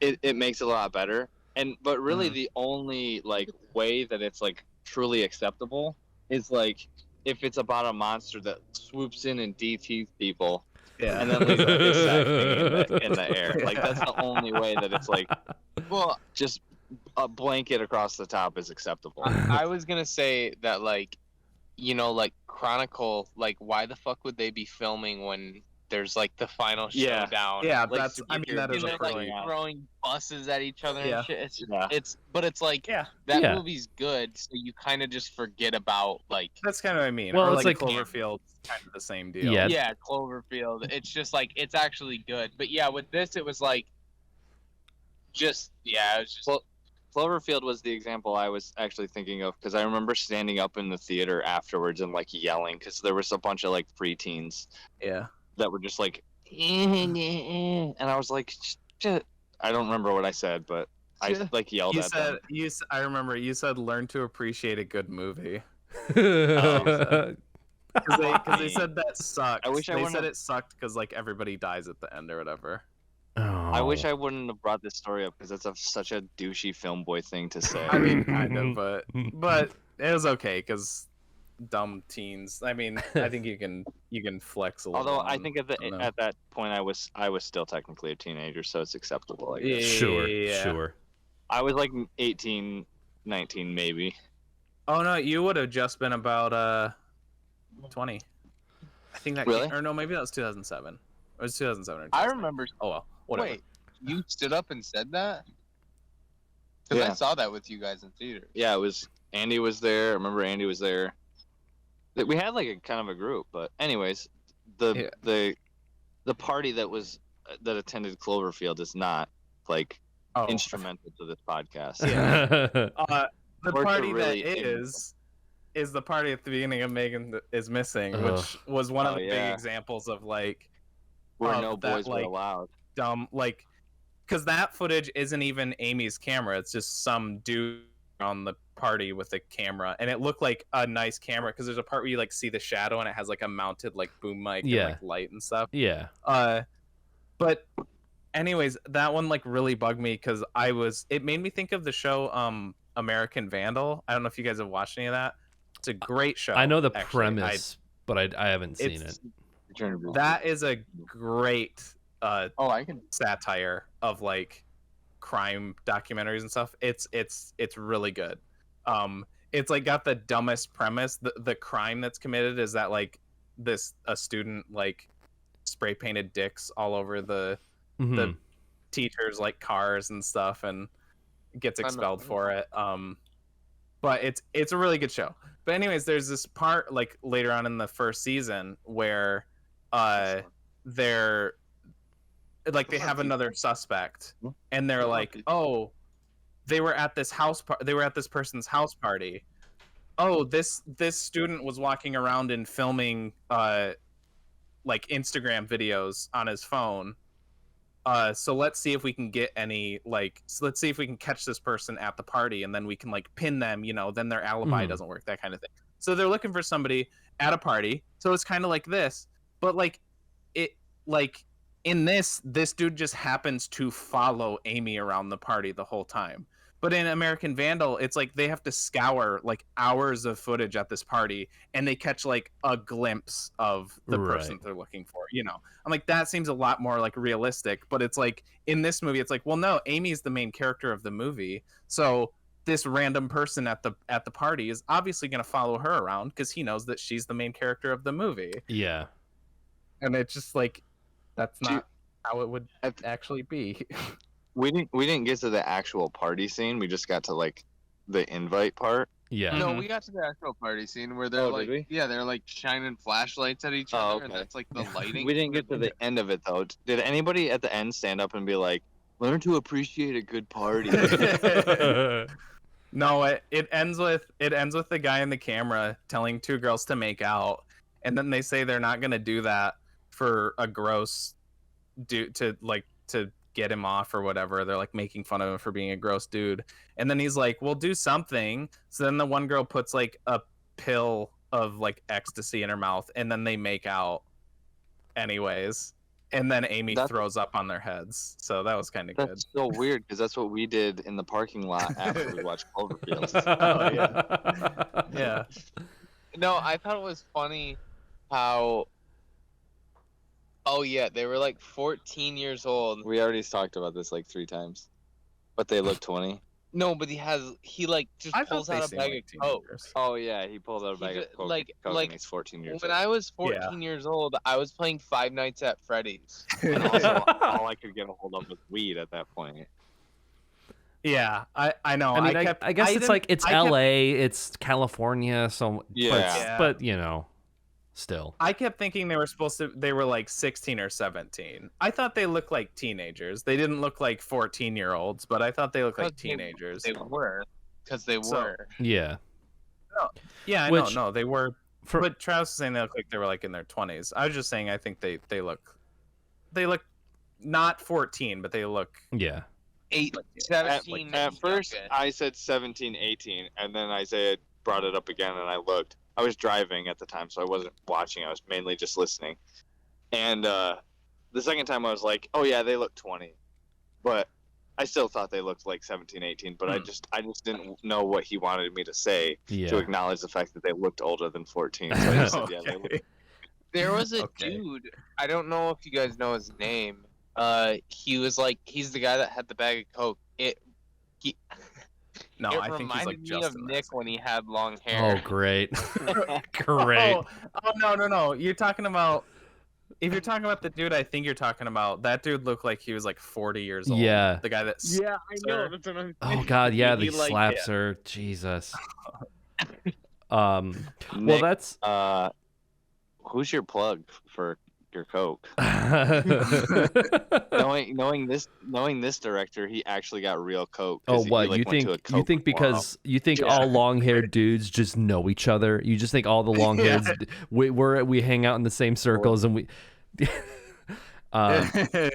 it makes it a lot better. But really the only like way that it's like truly acceptable is like if it's about a monster that swoops in and DTs people, and then leaves like a sack thing in the air. Like that's the only way that it's like, well, just a blanket across the top is acceptable. I was gonna say that, like, you know, like Chronicle, like why the fuck would they be filming when there's like the final showdown? Yeah, like, that's. I mean, that is a like pretty. throwing buses at each other Yeah. and shit. It's like that movie's good, so you kind of just forget about like. That's kind of what I mean. Well, Or it's like like- Cloverfield's kind of the same deal. Yeah. Yeah, Cloverfield. It's just like it's actually good, but yeah, with this it was like. It was just. Well, Cloverfield was the example I was actually thinking of, because I remember standing up in the theater afterwards and like yelling because there was a bunch of like preteens that were just like, and I was like, shit. I don't remember what I said, but I like yelled at them. I remember you said learn to appreciate a good movie. Oh. Because they said that sucks. I wish I they wouldn't said have- it sucked because like everybody dies at the end or whatever. I wish I wouldn't have brought this story up because it's such a douchey film boy thing to say. I mean, kind of, but it was okay because dumb teens. I mean, I think you can flex a little. Although I think at that point I was still technically a teenager, so it's acceptable. I guess. Sure. I was like 18, 19 maybe. Oh no, you would have just been about 20. I think that Really? or no, maybe that was 2007. It was 2007 or I 2008. remember. Oh well, whatever. Wait, you stood up and said that? Because I Yeah. saw that with you guys in theater. Yeah, it was. Andy was there. I remember Andy was there. We had like a kind of a group, but anyways, the party that attended Cloverfield is not like instrumental to this podcast. The Or to party really that is the party at the beginning of Megan is Missing, which was one of the big examples of like where of no that, boys were like, allowed. dumb, like, because that footage isn't even Amy's camera. It's just some dude on the party with a camera, and it looked like a nice camera because there's a part where you like see the shadow and it has like a mounted like boom mic and like light and stuff. Yeah. But anyways, that one like really bugged me because it made me think of the show American Vandal. I don't know if you guys have watched any of that. It's a great show. I know the actually. premise, but I haven't seen it. That is a great I can satire of like crime documentaries and stuff. It's really good. It's like got the dumbest premise. The crime that's committed is that like a student like spray painted dicks all over the teachers like cars and stuff and gets expelled for it. But it's a really good show. But anyways, there's this part like later on in the first season where they're like they have another suspect, and they're like, oh, they were at this they were at this person's house party. Oh, this student was walking around and filming like Instagram videos on his phone. So let's see if we can get any let's see if we can catch this person at the party, and then we can like pin them, then their alibi doesn't work, that kind of thing. So they're looking for somebody at a party. So it's kind of like this, but in this dude just happens to follow Amy around the party the whole time. But in American Vandal, it's like they have to scour like hours of footage at this party, and they catch like a glimpse of the person they're looking for. I'm like, that seems a lot more like realistic. But it's like in this movie, it's like, well, no, Amy's the main character of the movie, so this random person at the party is obviously going to follow her around because he knows that she's the main character of the movie. Yeah, and it's just like that's not how it would actually be. We didn't get to the actual party scene. We just got to like the invite part. Yeah. No, we got to the actual party scene where they're they're like shining flashlights at each other, and that's like the lighting. We didn't get to the end of it though. Did anybody at the end stand up and be like, "Learn to appreciate a good party"? No, it ends with the guy in the camera telling two girls to make out, and then they say they're not gonna do that for a gross dude to get him off or whatever. They're like making fun of him for being a gross dude, and then he's like, "We'll do something." So then the one girl puts like a pill of like ecstasy in her mouth, and then they make out anyways, and then Amy throws up on their heads. So that was kind of good. That's so weird because that's what we did in the parking lot after we watched Cloverfield. Oh yeah. Yeah. No, I thought it was funny how they were like 14 years old. We already talked about this like 3 times. But they look 20. No, but he just pulls out a bag of Coke. Oh yeah, he pulled out a bag of Coke. And he's 14 years old. When I was 14 years old, I was playing Five Nights at Freddy's. And also, all I could get a hold of was weed at that point. Yeah, I know. I mean, I guess it's LA, it's California, so but still. I kept thinking they were like 16 or 17. I thought they looked like teenagers. They didn't look like 14-year-olds, but I thought they looked like teenagers. They were. Because they were. Yeah. No, yeah, no, they were. But Travis was saying they look like they were like in their 20s. I was just saying I think they look not 14, but they look 17. At first, I said 17, 18, and then Isaiah brought it up again, and I looked. I was driving at the time, so I wasn't watching. I was mainly just listening. And the second time, I was like, oh, yeah, they look 20. But I still thought they looked like 17, 18, but I just didn't know what he wanted me to say to acknowledge the fact that they looked older than 14. So I just said, yeah, they look... There was a dude, I don't know if you guys know his name. He was like, he's the guy that had the bag of Coke. No, I think he's like Justin. It reminded me of Nick when he had long hair. Oh, great. Great. Oh, no. You're talking about... If you're talking about the dude, I think you're talking about... That dude looked like he was like 40 years old. Yeah. The guy that... Yeah, I know. That's what I'm saying. Oh, God, yeah, the slaps her. Jesus. Well, Nick, that's... who's your plug for your Coke? knowing this director, he actually got real Coke. Oh, what you think because you think all long-haired dudes just know each other? You just think all the long-haired we hang out in the same circles and we. But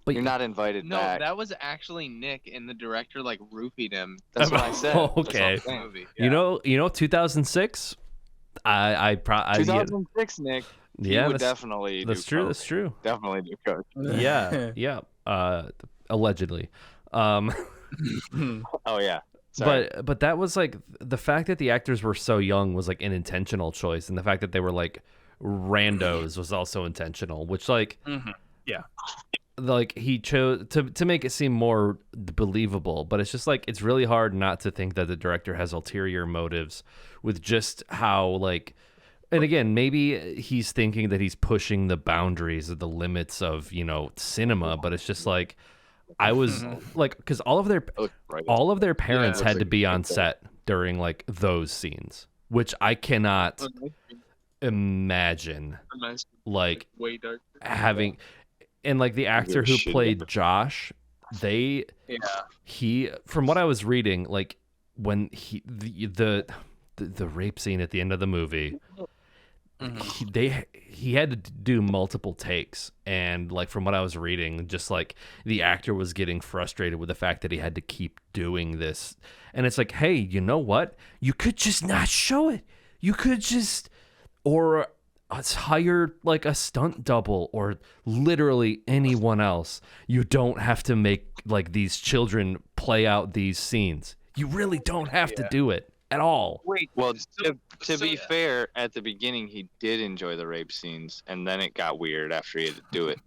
you're not invited back. No, that was actually Nick, and the director like roofied him. That's what I said. Okay. You know, 2006. I 2006, Nick. Yeah, definitely. That's true. Coke. That's true. Definitely do Coke. Yeah. Allegedly. Oh yeah. Sorry. But that was like the fact that the actors were so young was like an intentional choice, and the fact that they were like randos was also intentional. Which like, like he chose to make it seem more believable. But it's just like it's really hard not to think that the director has ulterior motives with just how like. And again, maybe he's thinking that he's pushing the boundaries of the limits of, cinema, but it's just like I was like because all of their parents had to be on set during like those scenes, which I cannot imagine. Like way dark. having, and like the actor who played Josh, he from what I was reading, like when the rape scene at the end of the movie, he had to do multiple takes, and like from what I was reading, just like the actor was getting frustrated with the fact that he had to keep doing this, and it's like, hey, you know what, you could just not show it, you could just or hire like a stunt double or literally anyone else. You don't have to make like these children play out these scenes. You really don't have to do it at all. Wait, well, to be fair, at the beginning he did enjoy the rape scenes, and then it got weird after he had to do it.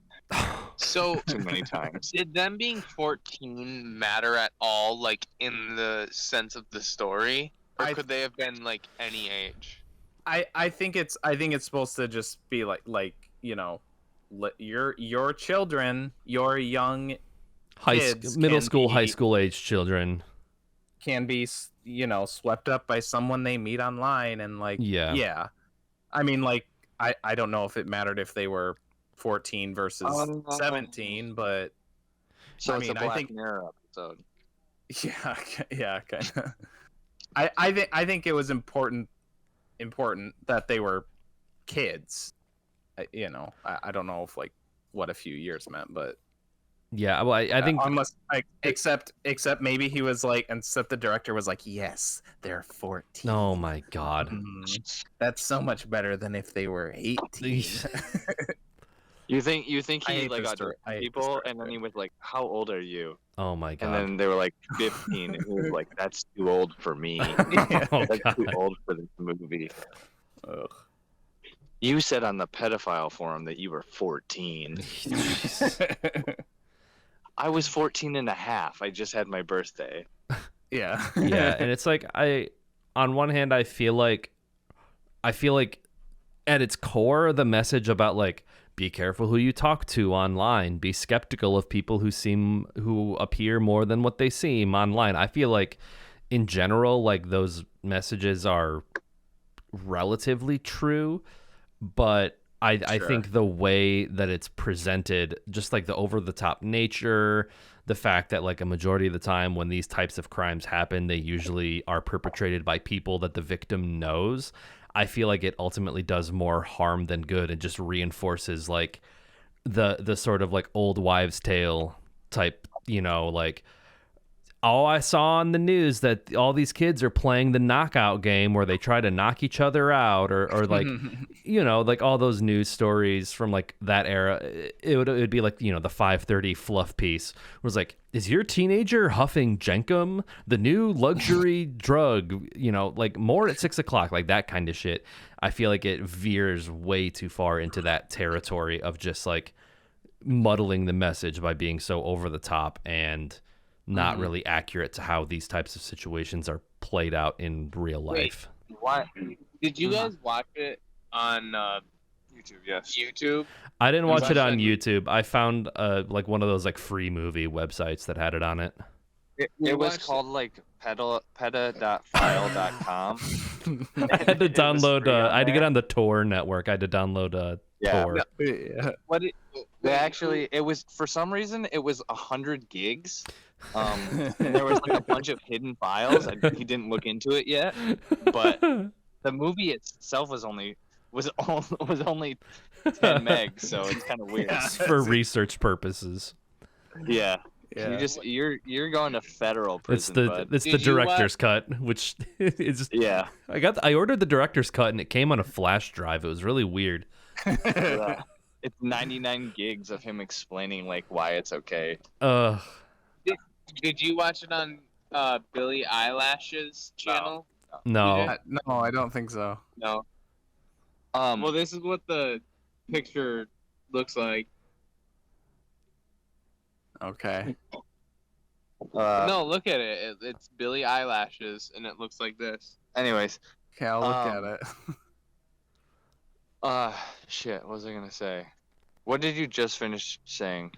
So too many times. Did them being 14 matter at all, like in the sense of the story, or could they have been like any age? I think it's supposed to just be like you know, your children, your young middle school, high school age children can be, you know, swept up by someone they meet online, and like yeah. I mean, like I don't know if it mattered if they were 14 versus 17, but so it's a Black Mirror episode. Yeah, kind of. I think it was important that they were kids. You know, I don't know if like what a few years meant, but yeah, well, I think unless except maybe he was like, except the director was like, yes, they're 14. Oh my god, that's so much better than if they were 18. You think he like got people, and then he was like, "How old are you?" Oh my god! And then they were like 15, and he was like, "That's too old for me. That's too old for this movie." Ugh. You said on the pedophile forum that you were 14. I was 14 and a half. I just had my birthday. Yeah. Yeah, and it's like on one hand, I feel like at its core, the message about like, be careful who you talk to online. Be skeptical of people who appear more than what they seem online. I feel like, in general, like those messages are relatively true, but I think the way that it's presented, just like the over-the-top nature, the fact that like a majority of the time when these types of crimes happen, they usually are perpetrated by people that the victim knows. I feel like it ultimately does more harm than good, and just reinforces like the sort of like old wives' tale type, you know, like, oh, I saw on the news that all these kids are playing the knockout game where they try to knock each other out, or like, you know, like all those news stories from like that era. It would be like, you know, the 5:30 fluff piece was like, is your teenager huffing Jenkum, the new luxury drug, you know, like more at 6 o'clock, like that kind of shit. I feel like it veers way too far into that territory of just like muddling the message by being so over the top and not really accurate to how these types of situations are played out in real life. What? Did you guys watch it on YouTube? Yes. YouTube? I didn't watch it on YouTube. I found like one of those like free movie websites that had it on it. It was called like peta.file.com. I had to download. I had to get on the Tor network. I had to download Tor. Yeah. It was, for some reason, it was 100 gigs. And there was like a bunch of hidden files. He didn't look into it yet, but the movie itself was only 10 megs, so it's kind of weird. For research purposes. Yeah. You're going to federal prison. It's the director's cut, which is I ordered the director's cut and it came on a flash drive. It was really weird. It's 99 gigs of him explaining like why it's okay. Did you watch it on Billie Eilish's channel? No. No, I don't think so. No. Well, this is what the picture looks like. Okay. No, look at it. It's Billie Eilish's, and it looks like this. Anyways. Okay, I'll look at it. Shit, what was I gonna say? What did you just finish saying,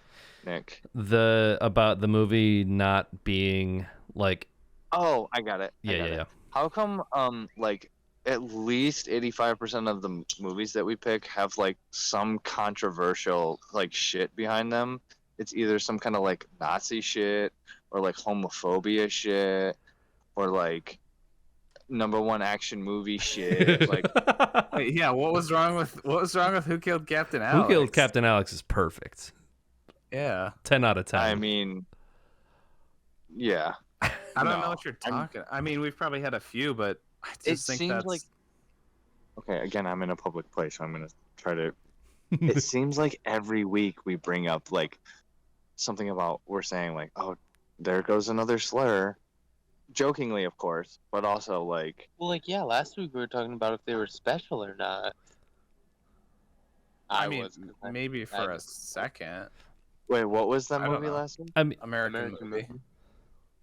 Nick? About the movie not being like... Oh, I got it. Yeah. How come, like, at least 85% of the movies that we pick have like some controversial like shit behind them. It's either some kind of like Nazi shit or like homophobia shit or like #1 action movie shit. Like, Wait, yeah, what was wrong with Who Killed Captain Alex? Who Killed Captain Alex is perfect. Yeah, 10 out of 10. I mean, yeah. I don't know what you're talking. I mean, we've probably had a few, but I just think seems that's like. Okay, again, I'm in a public place, so I'm gonna try to. It seems like every week we bring up like something about we're saying like, oh, there goes another slur, jokingly, of course, but also like. Well, like yeah, last week we were talking about if they were special or not. I mean, maybe for a second. Wait, what was that I don't movie know. last week? American movie.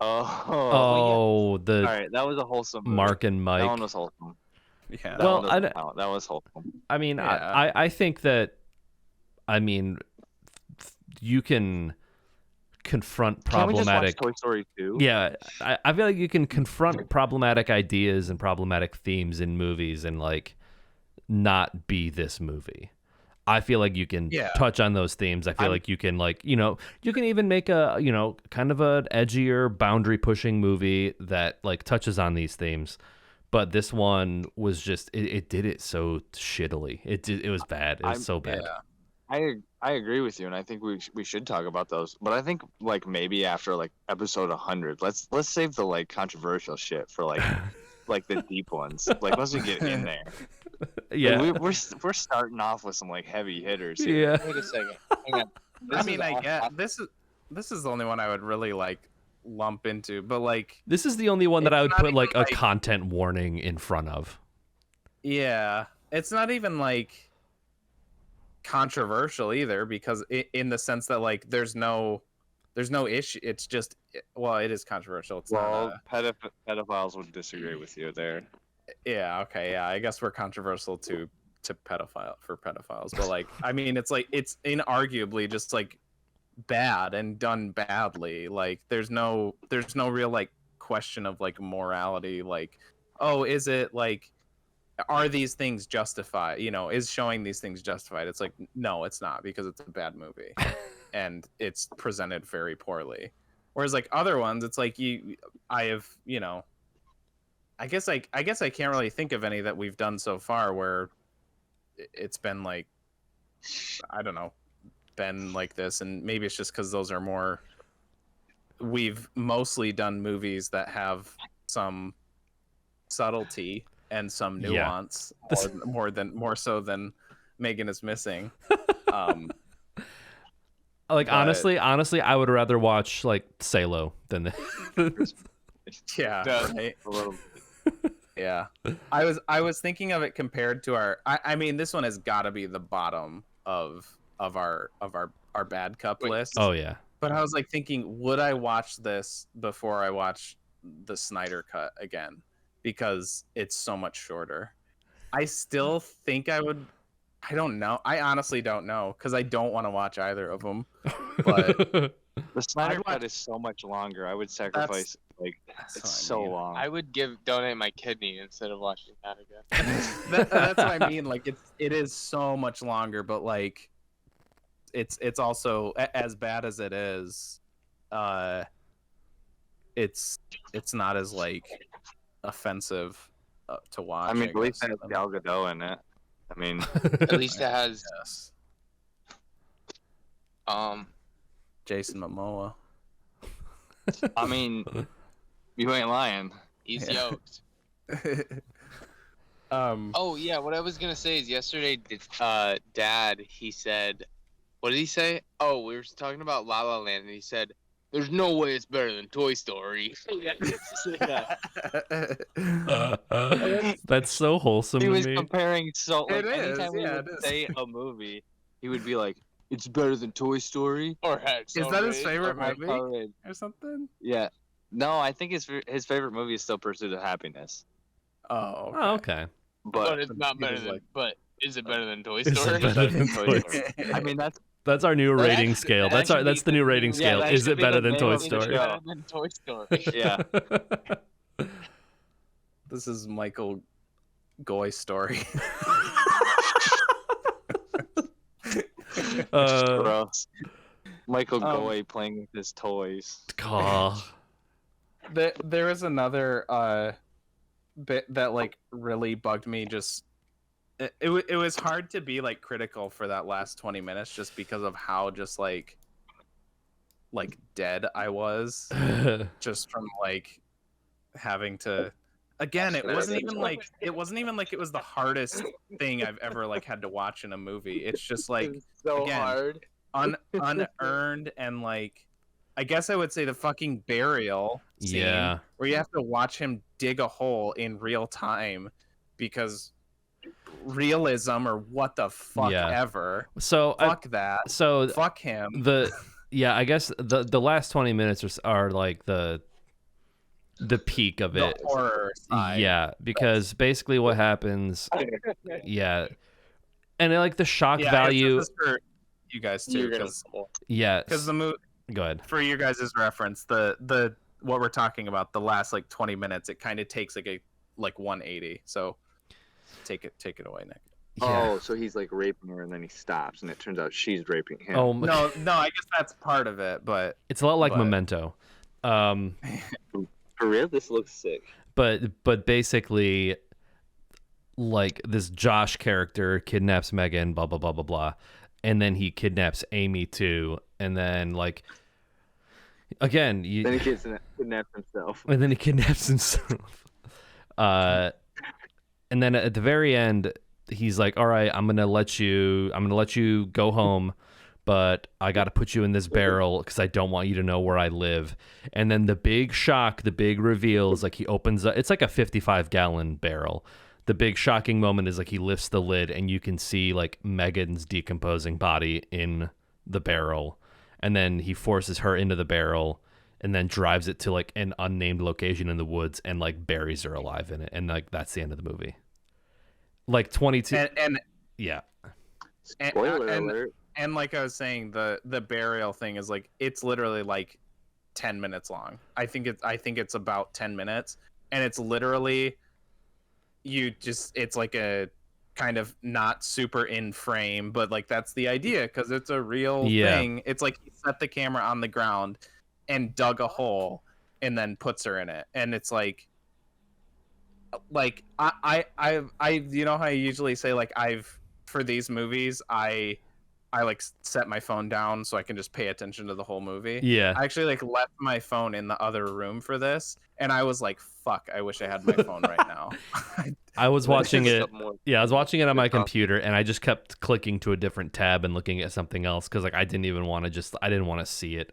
Oh, the all right, that was a wholesome movie. Mark and Mike. That one was wholesome. Yeah. Well, that was wholesome. I mean, Yeah. I think that, I mean, you can confront problematic. Can we just watch Toy Story 2? Yeah, I feel like you can confront problematic ideas and problematic themes in movies and like not be this movie. I feel like you can touch on those themes. I feel like you can like, you can even make a, kind of an edgier, boundary pushing movie that like touches on these themes. But this one was just, it did it so shittily. It was bad. It was so bad. Yeah. I agree with you, and I think we should talk about those. But I think like maybe after like episode 100, let's save the like controversial shit for like like the deep ones. Like once we get in there. Yeah, like, we're starting off with some like heavy hitters here. Yeah. Wait a second. Hang on. I mean, I get this is the only one I would really like lump into, but like this is the only one that I would not put like even, a content warning in front of. Yeah, it's not even like controversial either, because in the sense that like there's no issue. It's just, well, it is controversial. It's not pedophiles would disagree with you there. Yeah, okay, yeah, I guess we're controversial to pedophiles, but like I mean, it's like it's inarguably just like bad and done badly. Like there's no real like question of like morality, like, oh, is it like, are these things justified, is showing these things justified? It's like, no, it's not, because it's a bad movie and it's presented very poorly. Whereas like other ones, it's like I guess I can't really think of any that we've done so far where it's been like, I don't know, been like this. And maybe it's just because those are more, we've mostly done movies that have some subtlety and some nuance, more so than Megan is Missing. Honestly, I would rather watch like Salo than this. Yeah, right. Yeah, I was thinking of it compared to our. I mean, this one has got to be the bottom of our bad cup list. Oh yeah. But I was like thinking, would I watch this before I watch the Snyder cut again? Because it's so much shorter. I still think I would. I don't know. I honestly don't know, because I don't want to watch either of them. But the Snyder cut is so much longer. I would sacrifice it's so long. I would donate my kidney instead of watching that again. That's what I mean. Like it is so much longer, but like it's also, as bad as it is, it's not as like offensive to watch. I mean, at least it has Gal Gadot in it. I mean, at least it has Jason Momoa. I mean, you ain't lying. He's yoked. Oh yeah, what I was gonna say is yesterday, Dad, he said, what did he say? Oh, we were talking about La La Land, and he said, "There's no way it's better than Toy Story." That's so wholesome. He was to me. comparing anytime we would say a movie, he would be like, "It's better than Toy Story." Or is that his favorite movie or something? Yeah. No, I think his favorite movie is still Pursuit of Happiness. Oh, okay. But it's not better than. But is it better than Toy Is it Story? better than Toy Story? I mean, that's our new rating scale. That's the new rating scale. Is it better than Toy Story? Better than Toy Story. Yeah. This is Michael Goi story. Gross. Michael Goi playing with his toys. There was another bit that like really bugged me. Just it was hard to be like critical for that last 20 minutes just because of how just like dead I was just from like having to. Again, it wasn't even like it was the hardest thing I've ever like had to watch in a movie. It's just like It's so again, hard. unearned, and like I guess I would say the fucking burial scene where you have to watch him dig a hole in real time because realism or what the fuck ever. So fuck that. So fuck him. I guess the last 20 minutes are like the peak of it. The horror side. Yeah, because basically what happens and like the shock value for you guys too, because the movie. Go ahead. For your guys' reference, the what we're talking about, the last like 20 minutes, it kind of takes like a 180. So take it away, Nick. Oh, so he's like raping her and then he stops and it turns out she's raping him. Oh no, I guess that's part of it, but it's a lot like Memento. For real, this looks sick. But basically, like this Josh character kidnaps Megan, blah blah blah blah blah, and then he kidnaps Amy too, and then like again, then he kidnaps himself. And then he kidnaps himself. And then at the very end, he's like, "All right, I'm gonna let you go home, but I got to put you in this barrel because I don't want you to know where I live." And then the big shock, the big reveal is like he opens up. It's like a 55-gallon barrel. The big shocking moment is like he lifts the lid and you can see like Megan's decomposing body in the barrel. And then he forces her into the barrel and then drives it to like an unnamed location in the woods and like buries her alive in it. And like that's the end of the movie. Like 22. And yeah. Spoiler alert. And like I was saying, the burial thing is like it's literally like 10 minutes long. I think it's about 10 minutes, and it's literally it's like a kind of not super in frame, but like that's the idea because it's a real thing. It's like he set the camera on the ground and dug a hole and then puts her in it, and it's like I you know how I usually say like for these movies I like set my phone down so I can just pay attention to the whole movie. Yeah. I actually like left my phone in the other room for this, and I was like, fuck, I wish I had my phone right now. I was watching it. Yeah, I was watching it on my computer, and I just kept clicking to a different tab and looking at something else because like I didn't want to see it.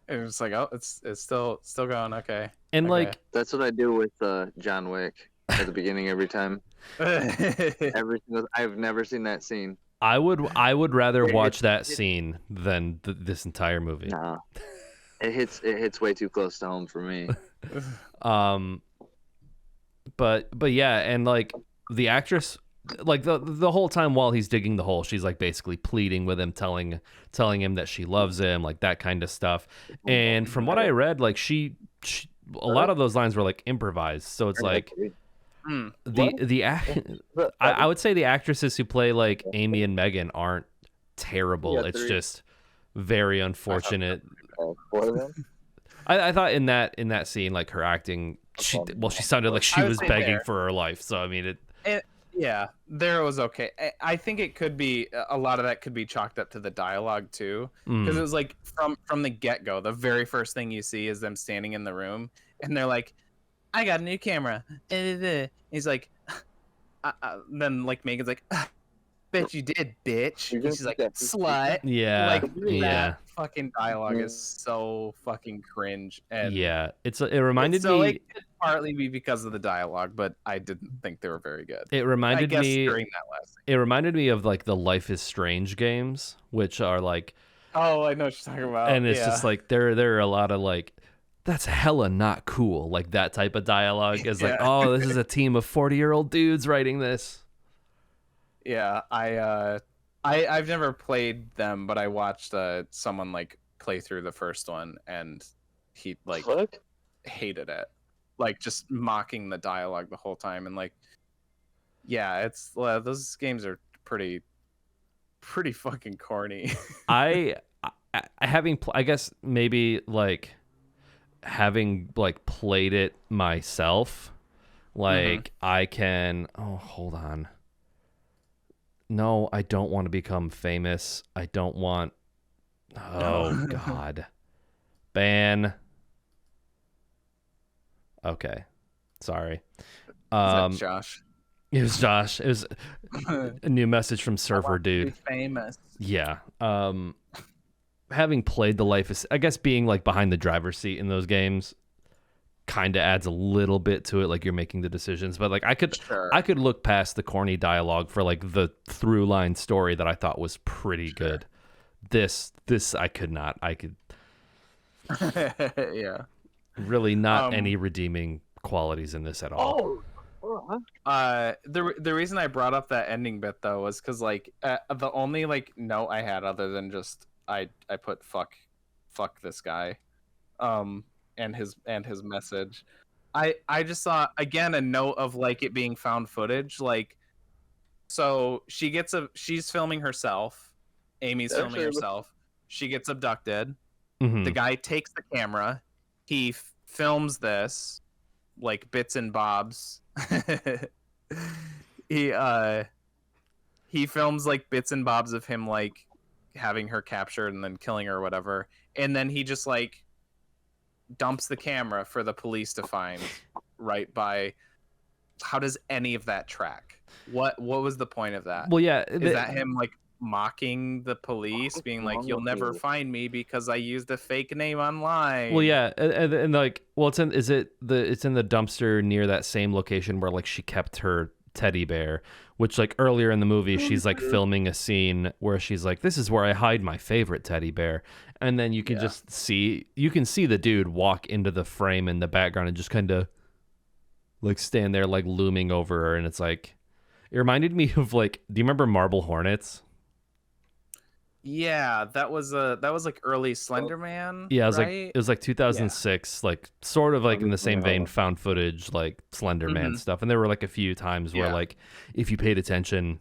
It was like, oh, it's still going, okay. And like that's what I do with John Wick at the beginning every time. I've never seen that scene. I would rather watch that scene than this entire movie. No, it hits way too close to home for me. But yeah, and like the actress, like the whole time while he's digging the hole, she's like basically pleading with him, telling him that she loves him, like that kind of stuff. And from what I read, like she a lot of those lines were like improvised, so it's like. I would say the actresses who play like Amy and Megan aren't terrible. It's just very unfortunate. I thought in that scene, like her acting, she sounded like she was begging for her life. So I mean, there it was okay. I think it could be a lot of that could be chalked up to the dialogue too, because it was like from the get go, the very first thing you see is them standing in the room, and they're like, I got a new camera. He's like, then like Megan's like, bet you did, bitch. And she's like, slut. Yeah. Like that fucking dialogue is so fucking cringe. And yeah, it reminded me. It could partly be because of the dialogue, but I didn't think they were very good. It reminded me during that last scene. It reminded me of like the Life is Strange games, which are like. Oh, I know what you're talking about. And it's just like there are a lot of like. That's hella not cool. Like that type of dialogue is like, oh, this is a team of 40-year-old dudes writing this. Yeah, I've never played them, but I watched someone like play through the first one, and he like hated it, like just mocking the dialogue the whole time, and like Yeah, it's those games are pretty fucking corny. I I guess maybe like having like played it myself, like I can. Oh, hold on. No, I don't want to become famous. I don't want. Oh God, ban. Okay, sorry. Is that Josh? It was Josh. It was a new message from Surfer Dude. Famous. Yeah. Having played the life is, I guess being like behind the driver's seat in those games kind of adds a little bit to it, like you're making the decisions. But like I could look past the corny dialogue for like the through line story that I thought was pretty good. This I could not. I could yeah. Really not any redeeming qualities in this at all. The reason I brought up that ending bit though was because like the only like note I had other than just I put fuck this guy, and his message, I just saw again a note of like it being found footage. Like, so she's filming herself, Amy's filming herself, she gets abducted. The guy takes the camera, he films this like bits and bobs. he films like bits and bobs of him like having her captured and then killing her or whatever, and then he just like dumps the camera for the police to find right by. How does any of that track? What was the point of that? Well, yeah, is that him like mocking the police, being like, you'll never find me because I used a fake name online? Well, yeah, and like, well, it's in the dumpster near that same location where like she kept her teddy bear, which like earlier in the movie she's like filming a scene where she's like, this is where I hide my favorite teddy bear, and then you can just see the dude walk into the frame in the background and just kind of like stand there like looming over her, and it's like, it reminded me of like, do you remember Marble Hornets? Yeah, that was like early Slender Man. Yeah, it was was like 2006, like sort of like in the same vein, found footage like Slender Man stuff. And there were like a few times where like if you paid attention,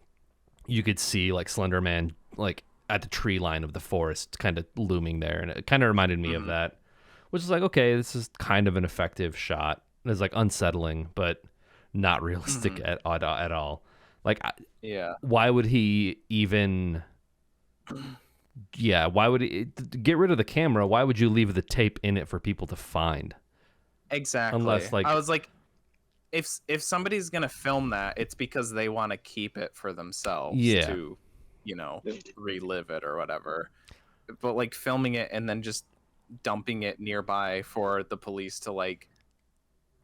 you could see like Slender Man like at the tree line of the forest kind of looming there, and it kind of reminded me of that, which is like, okay, this is kind of an effective shot. It's like unsettling, but not realistic at all. Like, why would he even? Yeah, why would he get rid of the camera? Why would you leave the tape in it for people to find? Exactly. Unless like, I was like, if somebody's gonna film that, it's because they want to keep it for themselves to, relive it or whatever. But like filming it and then just dumping it nearby for the police to like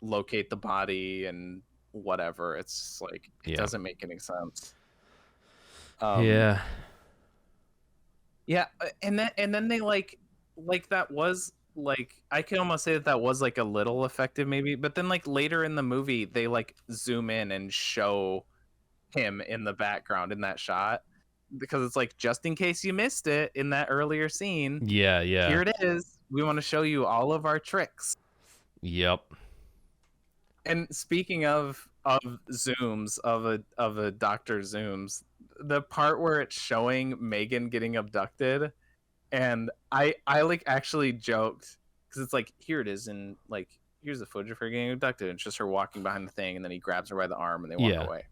locate the body and whatever, it's like it doesn't make any sense. Yeah, and then they like that was like, I can almost say that was like a little effective maybe, but then like later in the movie they like zoom in and show him in the background in that shot, because it's like, just in case you missed it in that earlier scene. Yeah. Here it is. We want to show you all of our tricks. Yep. And speaking of zooms, of a doctor zooms, the part where it's showing Megan getting abducted, and I like actually joked, because it's like, here it is, and like, here's the footage of her getting abducted, and it's just her walking behind the thing, and then he grabs her by the arm and they walk away,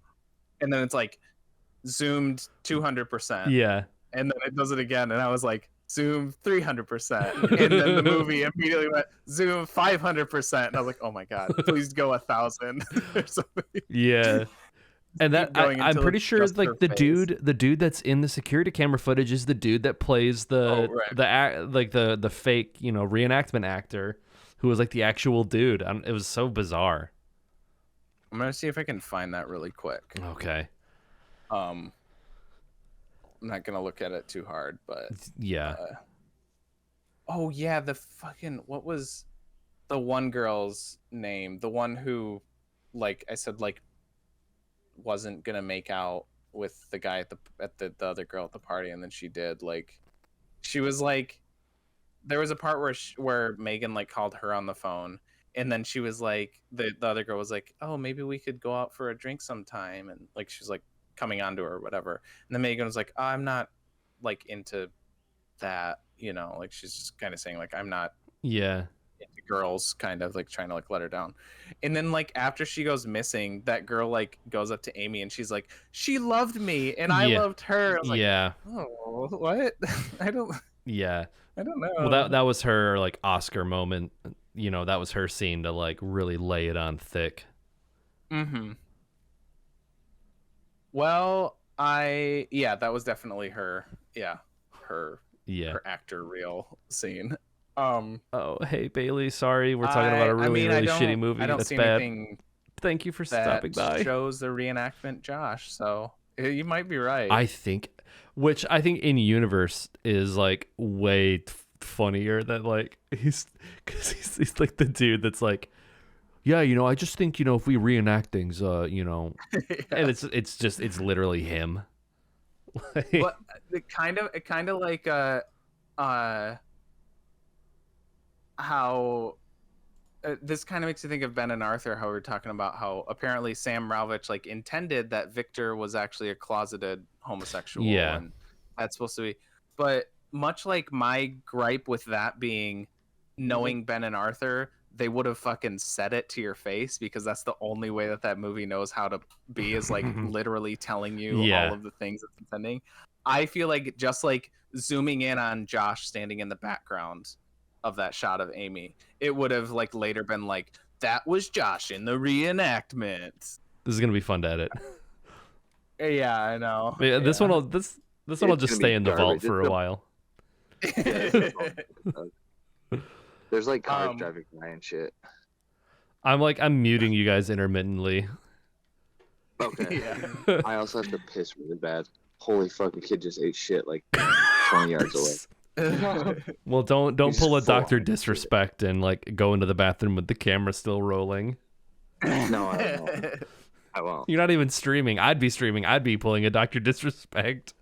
and then it's like zoomed 200%, and then it does it again, and I was like, zoom 300%, and then the movie immediately went zoom 500%, and I was like, oh my god, please go 1,000 or something. Yeah. And that I'm pretty sure like the dude that's in the security camera footage is the dude that plays the fake, reenactment actor who was like the actual dude. It was so bizarre. I'm gonna see if I can find that really quick. Okay. I'm not gonna look at it too hard, but oh yeah, the fucking, what was the one girl's name? The one who, like I said, like wasn't gonna make out with the guy at the other girl at the party, and then she did. Like, she was like, there was a part where Megan like called her on the phone, And then she was like, the other girl was like, oh, maybe we could go out for a drink sometime. And like, she's like coming on to her or whatever. And then Megan was like, oh, I'm not like into that, you know, like she's just kind of saying like, I'm not into girls, kind of like trying to like let her down. And then like after she goes missing, that girl like goes up to Amy and she's like, she loved me and I loved her. I was like, oh, what? I don't know. Well, that was her like Oscar moment. You know, that was her scene to like really lay it on thick. Mm-hmm. Well, that was definitely her. Yeah, her actor reel scene. Oh, hey Bailey, sorry, we're talking about a really shitty movie. I don't That's see bad. anything. Thank you for stopping by. Shows the reenactment, Josh. So you might be right. I think in universe is like way funnier than like he's like the dude that's like, yeah, you know, I just think, you know, if we reenact things, you know, and it's literally him. Well, it kind of like how this kind of makes you think of Ben and Arthur, how we were talking about how apparently Sam Ravitch like intended that Victor was actually a closeted homosexual. Yeah. And that's supposed to be, but much like my gripe with that being knowing Ben and Arthur, they would have fucking said it to your face, because that's the only way that movie knows how to be, is like literally telling you all of the things it's intending. I feel like just like zooming in on Josh standing in the background of that shot of Amy, it would have like later been like, that was Josh in the reenactment. This is gonna be fun to edit. Yeah, I know. But yeah, this one will just stay in the vault for a while. There's like cars driving by and shit. I'm muting you guys intermittently. Okay. Yeah. I also have to piss really bad. Holy fuck, a kid just ate shit like 20 yards away. Well, don't pull a Dr. Disrespect and like go into the bathroom with the camera still rolling. No, I won't. You're not even streaming. I'd be streaming. I'd be pulling a Dr. Disrespect.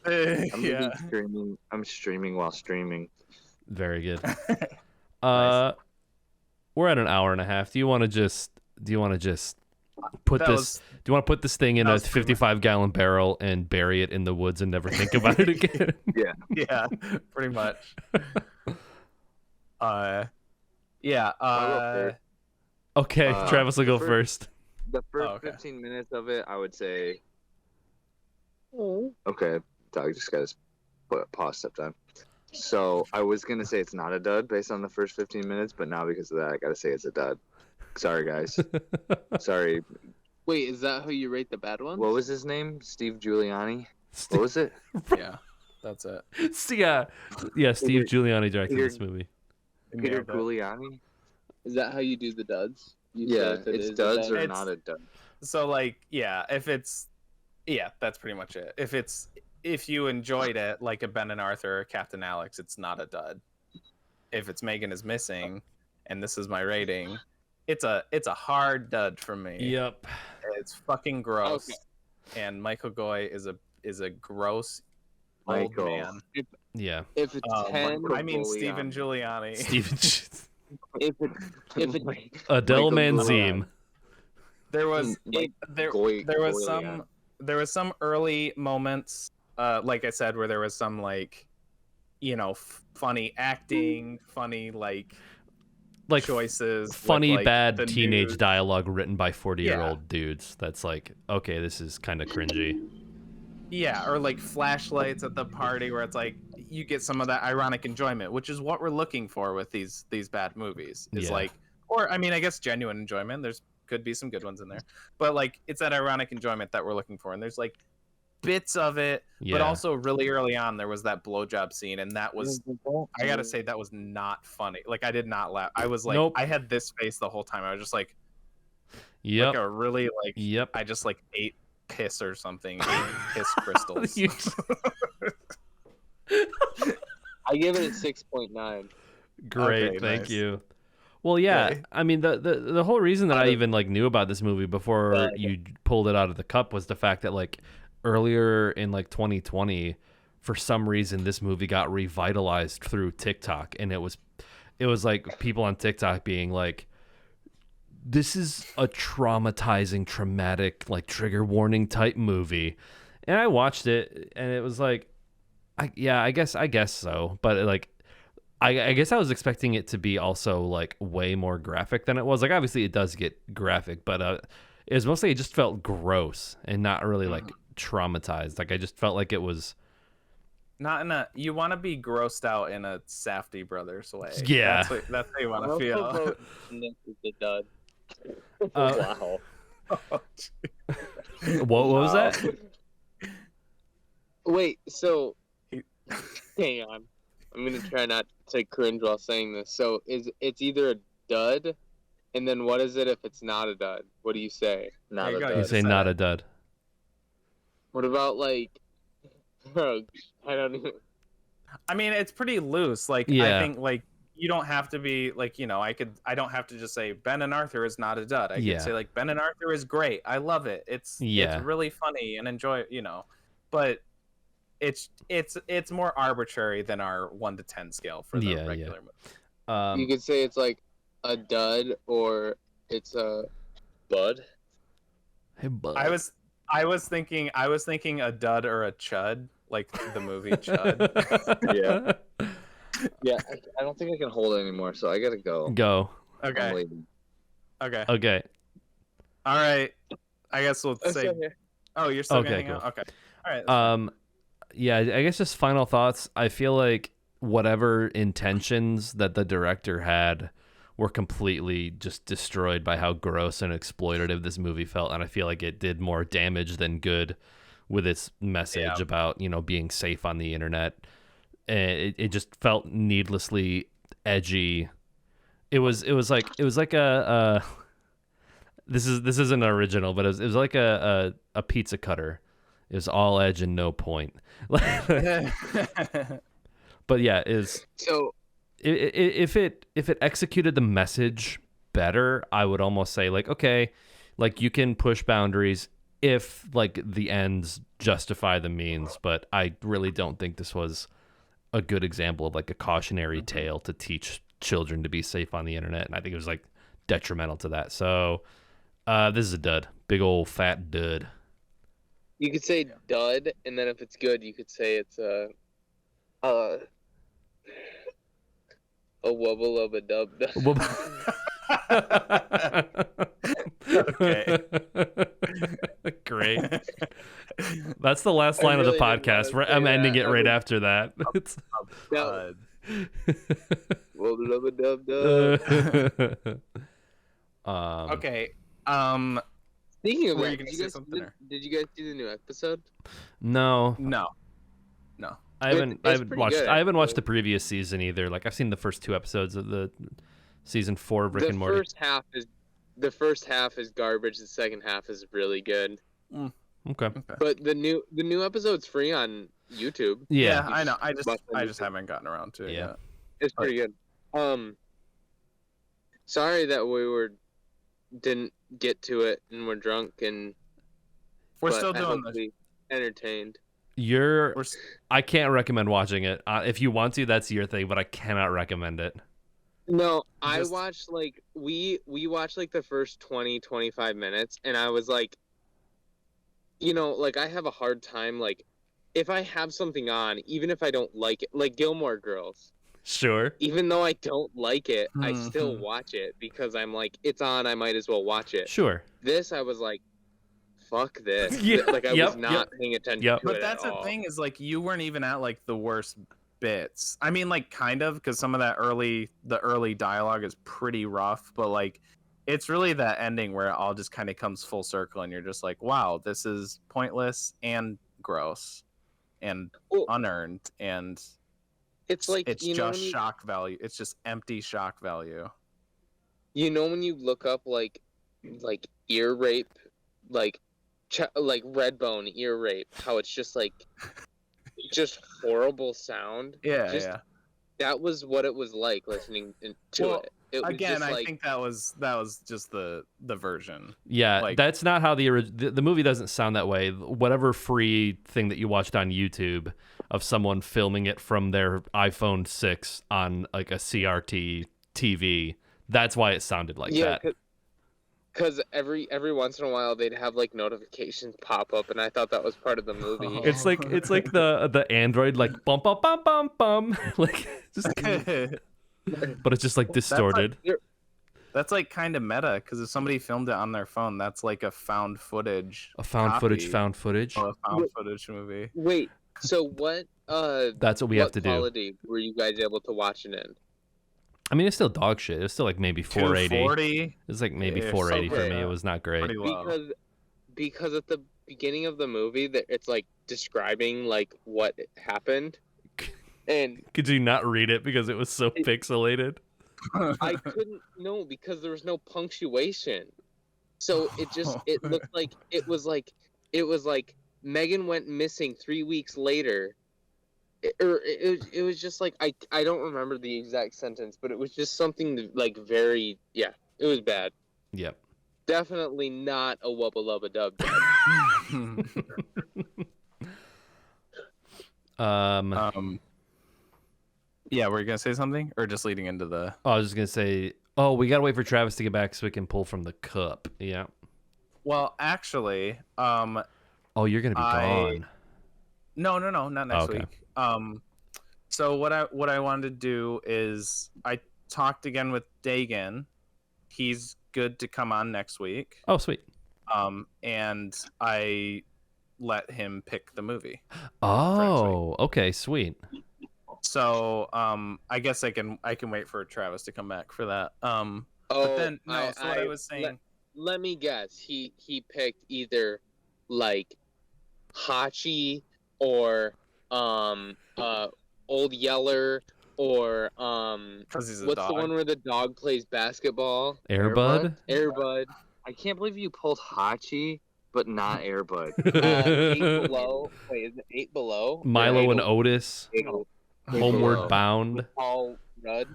I'm streaming while streaming. Very good. Nice. We're at an hour and a half. Do you want to just put put this thing in a 55-gallon barrel and bury it in the woods and never think about it again? Yeah, pretty much. Okay, Travis will go first. The first 15 minutes of it, I would say. Okay, dog just got his paw stepped on. So I was gonna say it's not a dud based on the first 15 minutes, but now because of that, I gotta say it's a dud. Sorry, guys. Sorry. Wait, is that how you rate the bad ones? What was his name? Steve Giuliani? What was it? Yeah, that's it. Yeah, Steve Giuliani directed this movie. Peter Giuliani? Is that how you do the duds? It's duds or not a dud. So like, that's pretty much it. If you enjoyed it like a Ben and Arthur or Captain Alex, it's not a dud. If it's Megan is Missing, and this is my rating, it's a hard dud for me. Yep. It's fucking gross. Okay. And Michael Goi is a gross old man. If it's 10, I mean Stephen Giuliani. If it Adele Manzim. There was some early moments, like I said, where there was some like, you know, funny acting, funny like choices, funny with, like, bad teenage dialogue written by 40-year-old dudes. That's like, okay, this is kind of cringy. Yeah, or like flashlights at the party where it's like you get some of that ironic enjoyment, which is what we're looking for with these bad movies. Is like, or I mean, I guess genuine enjoyment. There's could be some good ones in there, but like it's that ironic enjoyment that we're looking for. And there's like bits of it, but also really early on there was that blowjob scene, and that was, I gotta say, that was not funny. Like I did not laugh. I was like, I had this face the whole time. I was just like, like a really like, I just like ate piss or something, piss crystals. I give it a 6.9. Great, okay, thank you. Well, yeah, I mean the whole reason that I even like knew about this movie before you pulled it out of the cup was the fact that like earlier in like 2020, for some reason this movie got revitalized through TikTok, and it was like people on TikTok being like, this is a traumatizing, traumatic, like trigger warning type movie. And I watched it, and it was like, I guess so. But like, I guess I was expecting it to be also like way more graphic than it was. Like, obviously it does get graphic, but it was mostly, it just felt gross and not really like traumatized. Like, I just felt like it was not in a, you want to be grossed out in a Safdie Brothers way. Yeah, that's how you want to feel. Nick is the dud. Wow. What was that? Wait, so hang on. I'm gonna try not to cringe while saying this. So it's either a dud, and then what is it if it's not a dud? What do you say? Not a dud. You say not a dud. What about like? I don't even. I mean, it's pretty loose. Like, yeah. I think like you don't have to be like, you know, I don't have to just say Ben and Arthur is not a dud. I could say like Ben and Arthur is great. I love it. It's really funny and enjoy, you know, but it's more arbitrary than our 1 to 10 scale for the regular movie. You could say it's like a dud or it's a bud. Hey, bud. I was thinking a dud or a chud, like the movie Chud. Yeah, I don't think I can hold it anymore, so I gotta go. Go. Okay. Okay. All right. I guess we'll say. Oh, you're still getting out. Okay. All right. Yeah, I guess just final thoughts. I feel like whatever intentions that the director had were completely just destroyed by how gross and exploitative this movie felt, and I feel like it did more damage than good with its message about, you know, being safe on the internet. It just felt needlessly edgy. It was like a this isn't original, but it was like a pizza cutter. It was all edge and no point. But yeah, so if it executed the message better, I would almost say like, okay, like you can push boundaries if like the ends justify the means, but I really don't think this was a good example of like a cautionary tale to teach children to be safe on the internet, and I think it was like detrimental to that. So this is a dud, big old fat dud. You could say dud, and then if it's good, you could say it's a wubble of a dub dub. Okay. Great. That's the last line of the podcast. I'm ending it right after that. Wubble of a dub dub. Okay. Speaking of that, did you guys see the new episode? No. I haven't watched the previous season either. Like, I've seen the first 2 episodes of the season 4 of Rick and Morty. The first half is garbage. The second half is really good. Okay. But the new episode's free on YouTube. Yeah, I know. I just haven't gotten around to it yet. It's pretty good. Sorry that didn't get to it and we're drunk and we're still doing this. Entertained. I can't recommend watching it. If you want to, that's your thing, but I cannot recommend it. No, I watched like we watched like the first 20-25 minutes, and I was like, you know, like I have a hard time like if I have something on, even if I don't like it, like Gilmore Girls. Sure. Even though I don't like it, I still watch it because I'm like, it's on, I might as well watch it. Sure. This, I was like, fuck this. Yeah, like I was not paying attention to it. But that's the thing is like you weren't even at like the worst bits. I mean, like kind of, because some of the early dialogue is pretty rough, but like it's really that ending where it all just kind of comes full circle and you're just like, wow, this is pointless and gross and unearned, and it's like it's just shock value. It's just empty shock value. You know, when you look up like ear rape, like Redbone ear rape, how it's just like just horrible sound. Yeah. That was what it was like listening to it. It was again, just I think that was just the version. Yeah, like, that's not how the movie doesn't sound that way. Whatever free thing that you watched on YouTube of someone filming it from their iPhone 6 on like a CRT TV, that's why it sounded like that. because every once in a while they'd have like notifications pop up, and I thought that was part of the movie. It's like the Android like bum bum bum bum bum like just, but it's just like distorted. That's like kind of meta, because if somebody filmed it on their phone, that's like a found footage. A found copy. found footage. Oh, a found footage movie. Wait, so what? That's what we have to do. What quality were you guys able to watch it in? I mean, it's still dog shit. It's still like maybe 480. 240. It's like maybe 480 for me. It was not great. Because at the beginning of the movie, that it's like describing like what happened, and could you not read it because it was so pixelated? I couldn't because there was no punctuation, so it looked like it was like Megan went missing 3 weeks later. It was just like I don't remember the exact sentence, but it was just something like very it was bad. Yep. Definitely not a wubba lubba dub. Yeah, were you gonna say something, or just leading into the? Oh, I was just gonna say. Oh, we gotta wait for Travis to get back so we can pull from the cup. Yeah. Well, actually, Oh, you're gonna be gone. No, not next week. So what I wanted to do is I talked again with Dagan. He's good to come on next week. Oh, sweet. And I let him pick the movie. Oh, okay, sweet. So, I guess I can wait for Travis to come back for that. But then what I was saying. Let me guess. He picked either like Hachi or Old Yeller or because he's a what's dog. the one where the dog plays basketball? Airbud. Airbud. I can't believe you pulled Hachi, but not Airbud. 8 Below. Wait, is it 8 Below? Milo and Otis. Homeward Bound. Paul Rudd.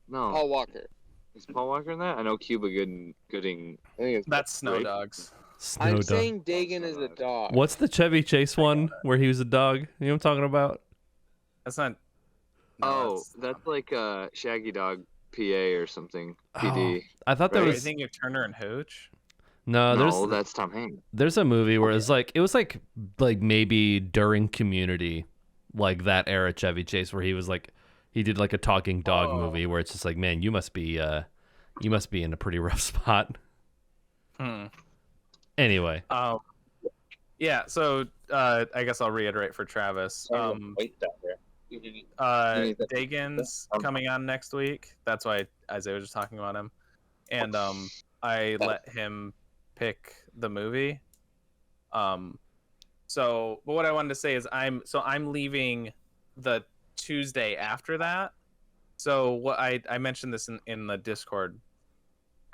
No. Paul Walker. Is Paul Walker in that? I know Cuba Gooding. I think it's That's Snow Dogs. I'm saying Dagan is a dog. What's the Chevy Chase one where he was a dog? You know what I'm talking about? That's not. No, that's like Shaggy Dog PA or something. PD. Oh, I thought there was. I think of Turner and Hooch. No, that's Tom Hanks. There's a movie where it was like maybe during Community, like that era Chevy Chase, where he did like a talking dog movie where it's just like, man, you must be in a pretty rough spot. Anyway. Yeah. So I guess I'll reiterate for Travis. Dagan's coming on next week. That's why Isaiah was just talking about him, and I let him pick the movie. So, but what I wanted to say is I'm leaving the Tuesday after that. So what I mentioned this in the Discord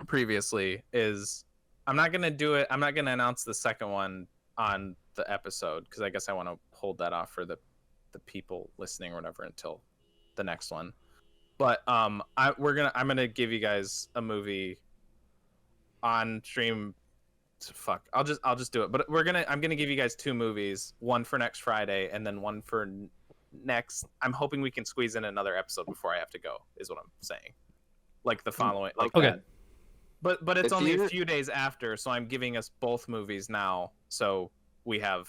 previously is I'm not gonna do it. I'm not gonna announce the second one on the episode because I guess I want to hold that off for the people listening or whatever until the next one. But I'm gonna give you guys a movie on stream. Fuck, I'll just do it. But I'm gonna give you guys 2 movies, one for next Friday and then one for next. I'm hoping we can squeeze in another episode before I have to go. Is what I'm saying. Like the following. Like okay. That. But it's only a few days after, so I'm giving us both movies now, so we have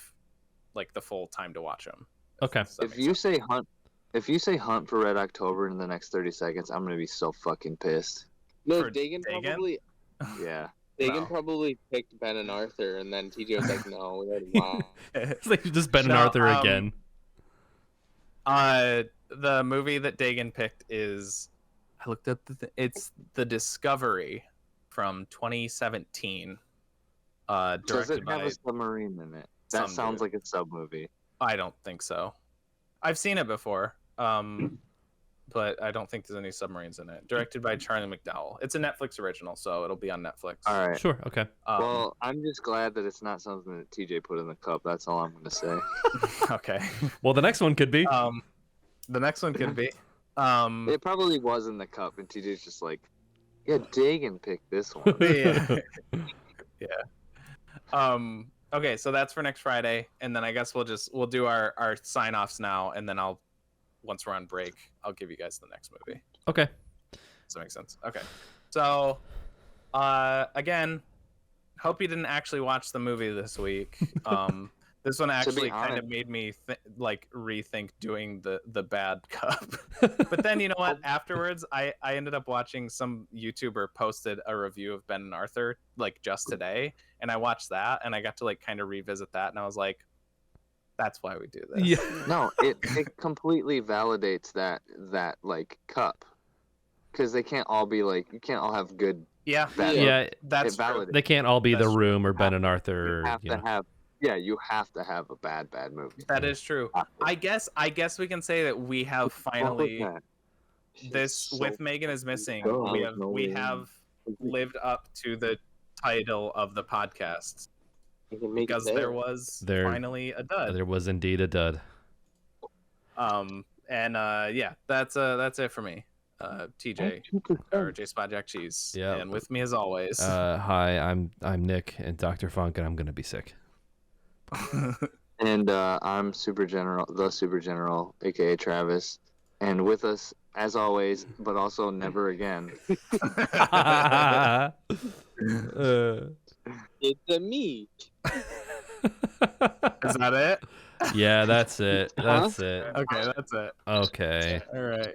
like the full time to watch them. Okay. If you say Hunt for Red October in the next 30 seconds, I'm gonna be so fucking pissed. No, Dagan probably. Yeah. Dagan probably picked Ben and Arthur, and then TJ was like, "No, we already won." It's like just Ben and Arthur again. The movie that Dagan picked is, I looked up it's The Discovery from 2017. Does it have a submarine in it? That sounds like a sub movie. I don't think so. I've seen it before, but I don't think there's any submarines in it. Directed by Charlie McDowell. It's a Netflix original, so it'll be on Netflix. All right. Sure. Okay. Well, I'm just glad that it's not something that TJ put in the cup. That's all I'm going to say. Okay. Well, the next one could be. The next one could be. It probably was in the cup, and TJ's just like, yeah, Dagan picked this one. Yeah. Okay, so that's for next Friday, and then I guess we'll do our sign-offs now, and then once we're on break, I'll give you guys the next movie. Okay. Does that make sense? Okay. So, again, hope you didn't actually watch the movie this week. This one actually kind of made me rethink doing the bad cup. But then you know what? Afterwards, I ended up watching some YouTuber posted a review of Ben and Arthur like just today, and I watched that, and I got to like kind of revisit that, and I was like, that's why we do this. Yeah. No, it completely validates that like cup, because they can't all be like, you can't all have good. Yeah, that's true. They can't all be The Room or Ben and Arthur. You have to have a bad movie. That is true. I guess we can say that we have finally this with Megan is Missing. We have lived up to the title of the podcast because there was finally a dud. There was indeed a dud. That's it for me. TJ or J Spot Jack Cheese. Yeah. And with me as always. Hi, I'm Nick and Dr. Funk, and I'm gonna be sick. And I'm the Super General, aka Travis, and with us as always, but also never again. It's a me. Is that it? Yeah, that's it. That's it. Okay, that's it. Okay. All right.